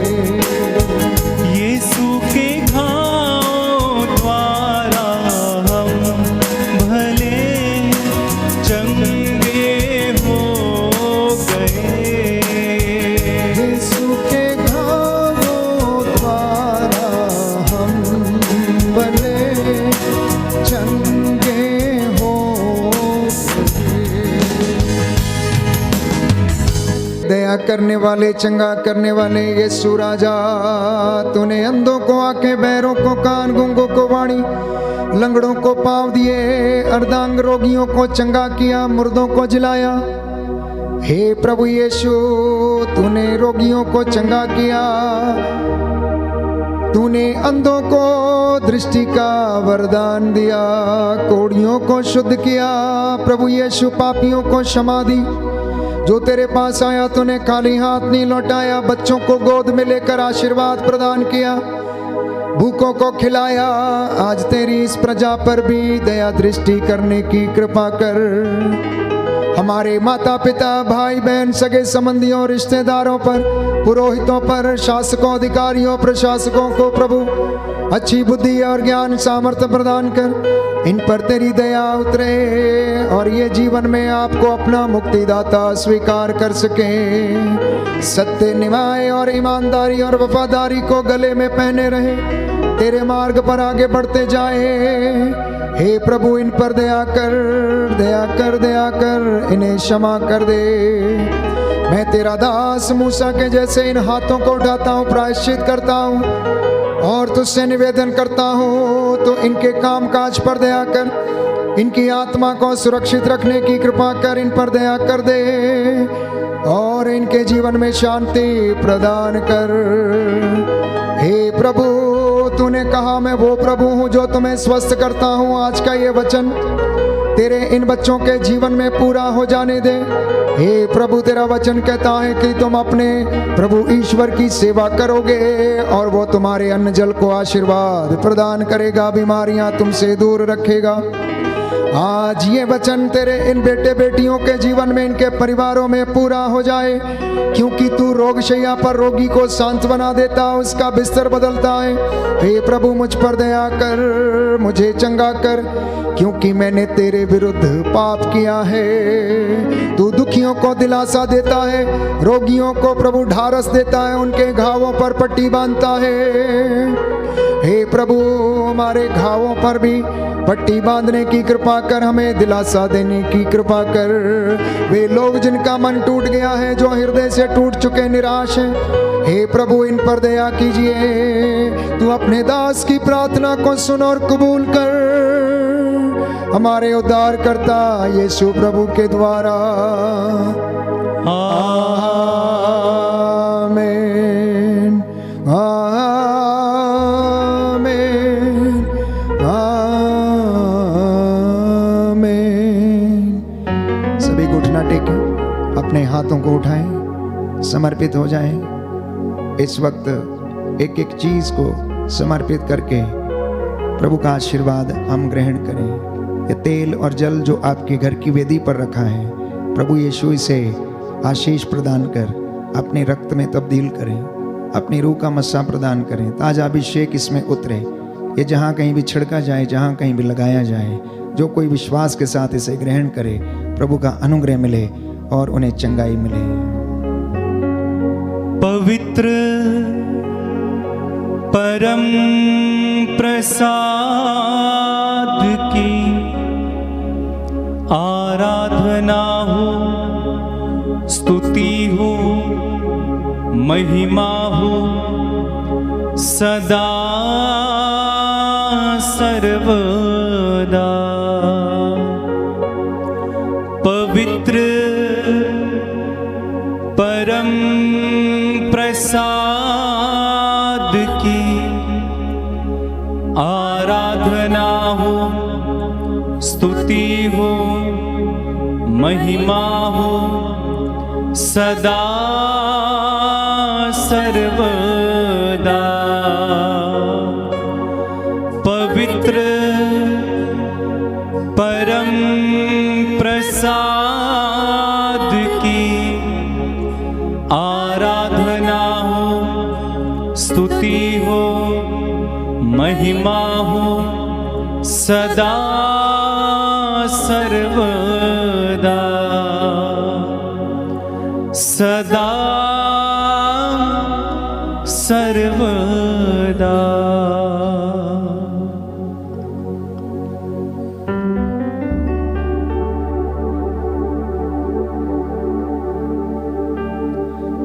[SPEAKER 1] यीशु के घावों द्वारा हम भले चंगे हो गए,
[SPEAKER 3] यीशु के घावों द्वारा हम भले चंगे हो गए। दया करने वाले, चंगा करने वाले यीशु राजा, तूने अंधों को आंखें, बहरों को कान, गूंगों को वाणी, लंगड़ों को पाँव दिए, अर्धांग रोगियों को चंगा किया, मुर्दों को जिलाया। हे प्रभु यीशु, तूने रोगियों को चंगा किया, तूने अंधों को दृष्टि का वरदान दिया, कोढ़ियों को शुद्ध किया। प्रभु यीशु, पापियों को क्षमा दी। जो तेरे पास आया तूने खाली हाथ नहीं लौटाया, बच्चों को गोद में लेकर आशीर्वाद प्रदान किया, भूखों को खिलाया। आज तेरी इस प्रजा पर भी दया दृष्टि करने की कृपा कर। हमारे माता पिता, भाई बहन, सगे संबंधियों, रिश्तेदारों पर, पुरोहितों पर, शासकों, अधिकारियों, प्रशासकों को प्रभु अच्छी बुद्धि और ज्ञान सामर्थ्य प्रदान कर। इन पर तेरी दया उतरे और ये जीवन में आपको अपना मुक्तिदाता स्वीकार कर सके। सत्य, न्याय और ईमानदारी और वफादारी को गले में पहने रहे, तेरे मार्ग पर आगे बढ़ते जाए। हे प्रभु, इन पर दया कर, दया कर, दया कर, इन्हें क्षमा कर दे। मैं तेरा दास मूसा के जैसे इन हाथों को उठाता हूँ, प्रायश्चित करता हूँ और तुझसे निवेदन करता हूँ, तो इनके काम काज पर दया कर, इनकी आत्मा को सुरक्षित रखने की कृपा कर, इन पर दया कर दे और इनके जीवन में शांति प्रदान कर। हे प्रभु, तूने कहा मैं वो प्रभु हूँ जो तुम्हें स्वस्थ करता हूँ। आज का ये वचन तेरे इन बच्चों के जीवन में पूरा हो जाने दे। हे प्रभु, तेरा वचन कहता है कि तुम अपने प्रभु ईश्वर की सेवा करोगे और वो तुम्हारे अन्न जल को आशीर्वाद प्रदान करेगा, बीमारियां तुमसे दूर रखेगा। आज ये वचन तेरे इन बेटे बेटियों के जीवन में, इनके परिवारों में पूरा हो जाए, क्योंकि तू रोगशैया पर रोगी को सांत्वना देता, उसका बिस्तर बदलता है। हे प्रभु, मुझ पर दया कर, मुझे चंगा कर, क्योंकि मैंने तेरे विरुद्ध पाप किया है। तू दुखियों को दिलासा देता है, रोगियों को प्रभु ढारस देता है, उनके घावों पर पट्टी बांधता है। हे प्रभु, हमारे घावों पर भी पट्टी बांधने की कृपा कर, हमें दिलासा देने की कृपा कर। वे लोग जिनका मन टूट गया है, जो हृदय से टूट चुके, निराश हैं, हे प्रभु, इन पर दया कीजिए। तू अपने दास की प्रार्थना को सुन और कबूल कर, हमारे उद्धारकर्ता यीशु प्रभु के द्वारा। आमीन, आमीन, आमीन। सभी घुटना टेकें, अपने हाथों को उठाएं, समर्पित हो जाएं। इस वक्त एक एक चीज को समर्पित करके प्रभु का आशीर्वाद हम ग्रहण करें। ये तेल और जल जो आपके घर की वेदी पर रखा है, प्रभु यीशु इसे आशीष प्रदान कर अपने रक्त में तब्दील करें, अपनी रूह का मस्सा प्रदान करें, ताजा अभिषेक इसमें उतरे। ये जहाँ कहीं भी छिड़का जाए, जहाँ कहीं भी लगाया जाए, जो कोई विश्वास के साथ इसे ग्रहण करे, प्रभु का अनुग्रह मिले और उन्हें चंगाई मिले।
[SPEAKER 1] पवित्र परम प्रसाद की आराधना हो, स्तुति हो, महिमा हो सदा सर्वदा। पवित्र परम प्रसाद की आराधना हो, स्तुति हो, महिमा हो सदा सर्वदा। पवित्र परम प्रसाद की आराधना हो, स्तुति हो, महिमा हो सदा सर्वदा। सदा सर्वदा।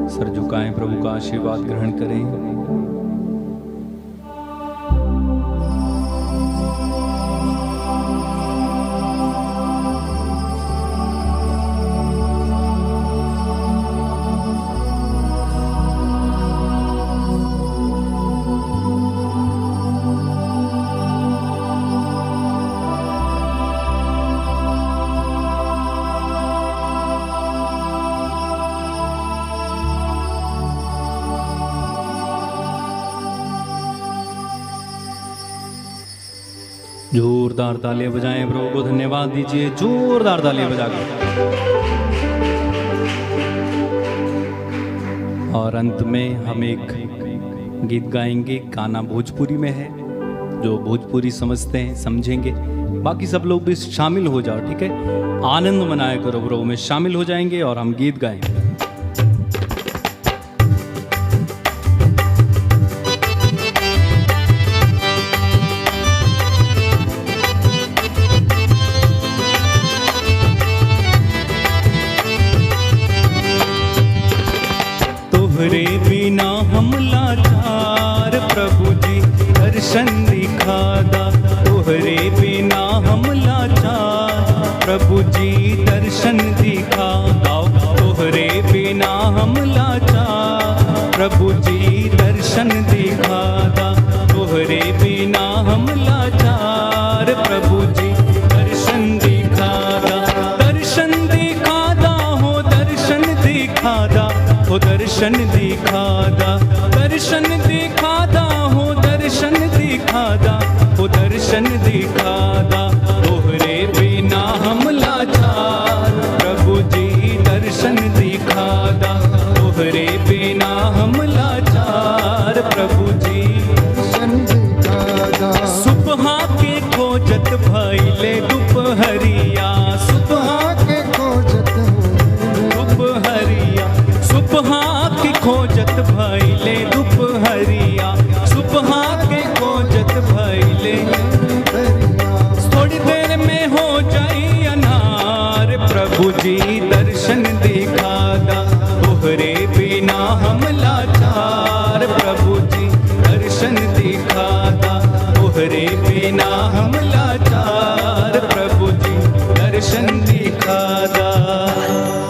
[SPEAKER 1] सर झुकाएं, प्रभु का आशीर्वाद ग्रहण करें। जोरदार तालियां बजाएं, प्रभु को धन्यवाद दीजिए, जोरदार तालियां बजाकर। और अंत में हम एक गीत गाएंगे, गाना भोजपुरी में है, जो भोजपुरी समझते हैं समझेंगे। बाकी सब लोग भी शामिल हो जाओ, ठीक है। आनंद मनाया करो, प्रभु में शामिल हो जाएंगे और हम गीत गाएंगे। तोहरे बिना हम लाचार, प्रभु जी दर्शन दिखादा। तोहरे बिना हम लाचार, प्रभु जी दर्शन दिखादा। तोहरे बिना हम लाचार, प्रभु जी दर्शन दिखादा। तोहरे बिना हम लाचार, प्रभु जी दर्शन दिखादा। दर्शन दिखादा हो, दर्शन दिखादा हो, दर्शन दिखादा। दर्शन दिखादा हो, दर्शन दिखादा हो, दर्शन दिखादा। तोहरे बिना हम लाचार, प्रभु जी दर्शन दिखादा। तोहरे बिना हम लाचार, प्रभु जी
[SPEAKER 3] दर्शन दिखादा।
[SPEAKER 1] सुबह के खोजत भइले दोपहरिया, सुबह
[SPEAKER 3] के खोजत
[SPEAKER 1] दोपहरिया, सुबह की खोजत भइले दोपहरिया, सुबह के खोजत भइले। थोड़ी देर में हो जाई अनार, प्रभु जी दर्शन दिखादा। तोहरे बिना हम लाचार, प्रभु जी दर्शन दिखादा। तोहरे बिना हम लाचार, प्रभु जी दर्शन दिखादा।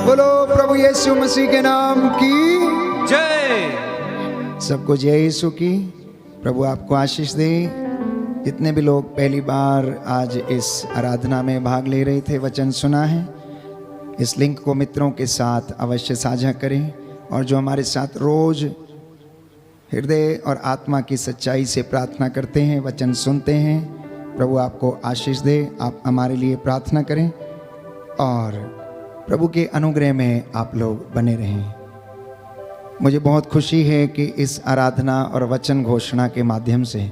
[SPEAKER 3] बोलो प्रभु यीशु मसीह के नाम की
[SPEAKER 1] जय।
[SPEAKER 3] सबको जय यीशु की। प्रभु आपको आशीष दे। जितने भी लोग पहली बार आज इस आराधना में भाग ले रहे थे, वचन सुना है, इस लिंक को मित्रों के साथ अवश्य साझा करें। और जो हमारे साथ रोज हृदय और आत्मा की सच्चाई से प्रार्थना करते हैं, वचन सुनते हैं, प्रभु आपको आशीष दे। आप हमारे लिए प्रार्थना करें और प्रभु के अनुग्रह में आप लोग बने रहें। मुझे बहुत खुशी है कि इस आराधना और वचन घोषणा के माध्यम से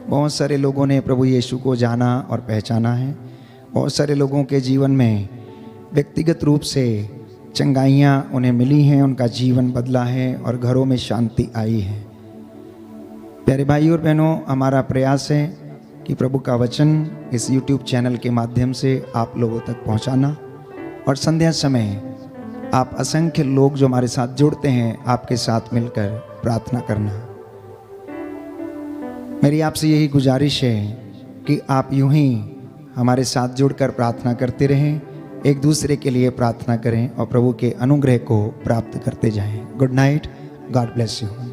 [SPEAKER 3] बहुत सारे लोगों ने प्रभु यीशु को जाना और पहचाना है। बहुत सारे लोगों के जीवन में व्यक्तिगत रूप से चंगाइयाँ उन्हें मिली हैं, उनका जीवन बदला है और घरों में शांति आई है। प्यारे भाइयों और बहनों, हमारा प्रयास है कि प्रभु का वचन इस YouTube चैनल के माध्यम से आप लोगों तक पहुंचाना, और संध्या समय आप असंख्य लोग जो हमारे साथ जुड़ते हैं आपके साथ मिलकर प्रार्थना करना। मेरी आपसे यही गुजारिश है कि आप यूं ही हमारे साथ जुड़कर प्रार्थना करते रहें, एक दूसरे के लिए प्रार्थना करें और प्रभु के अनुग्रह को प्राप्त करते जाएं। Good night, God bless you.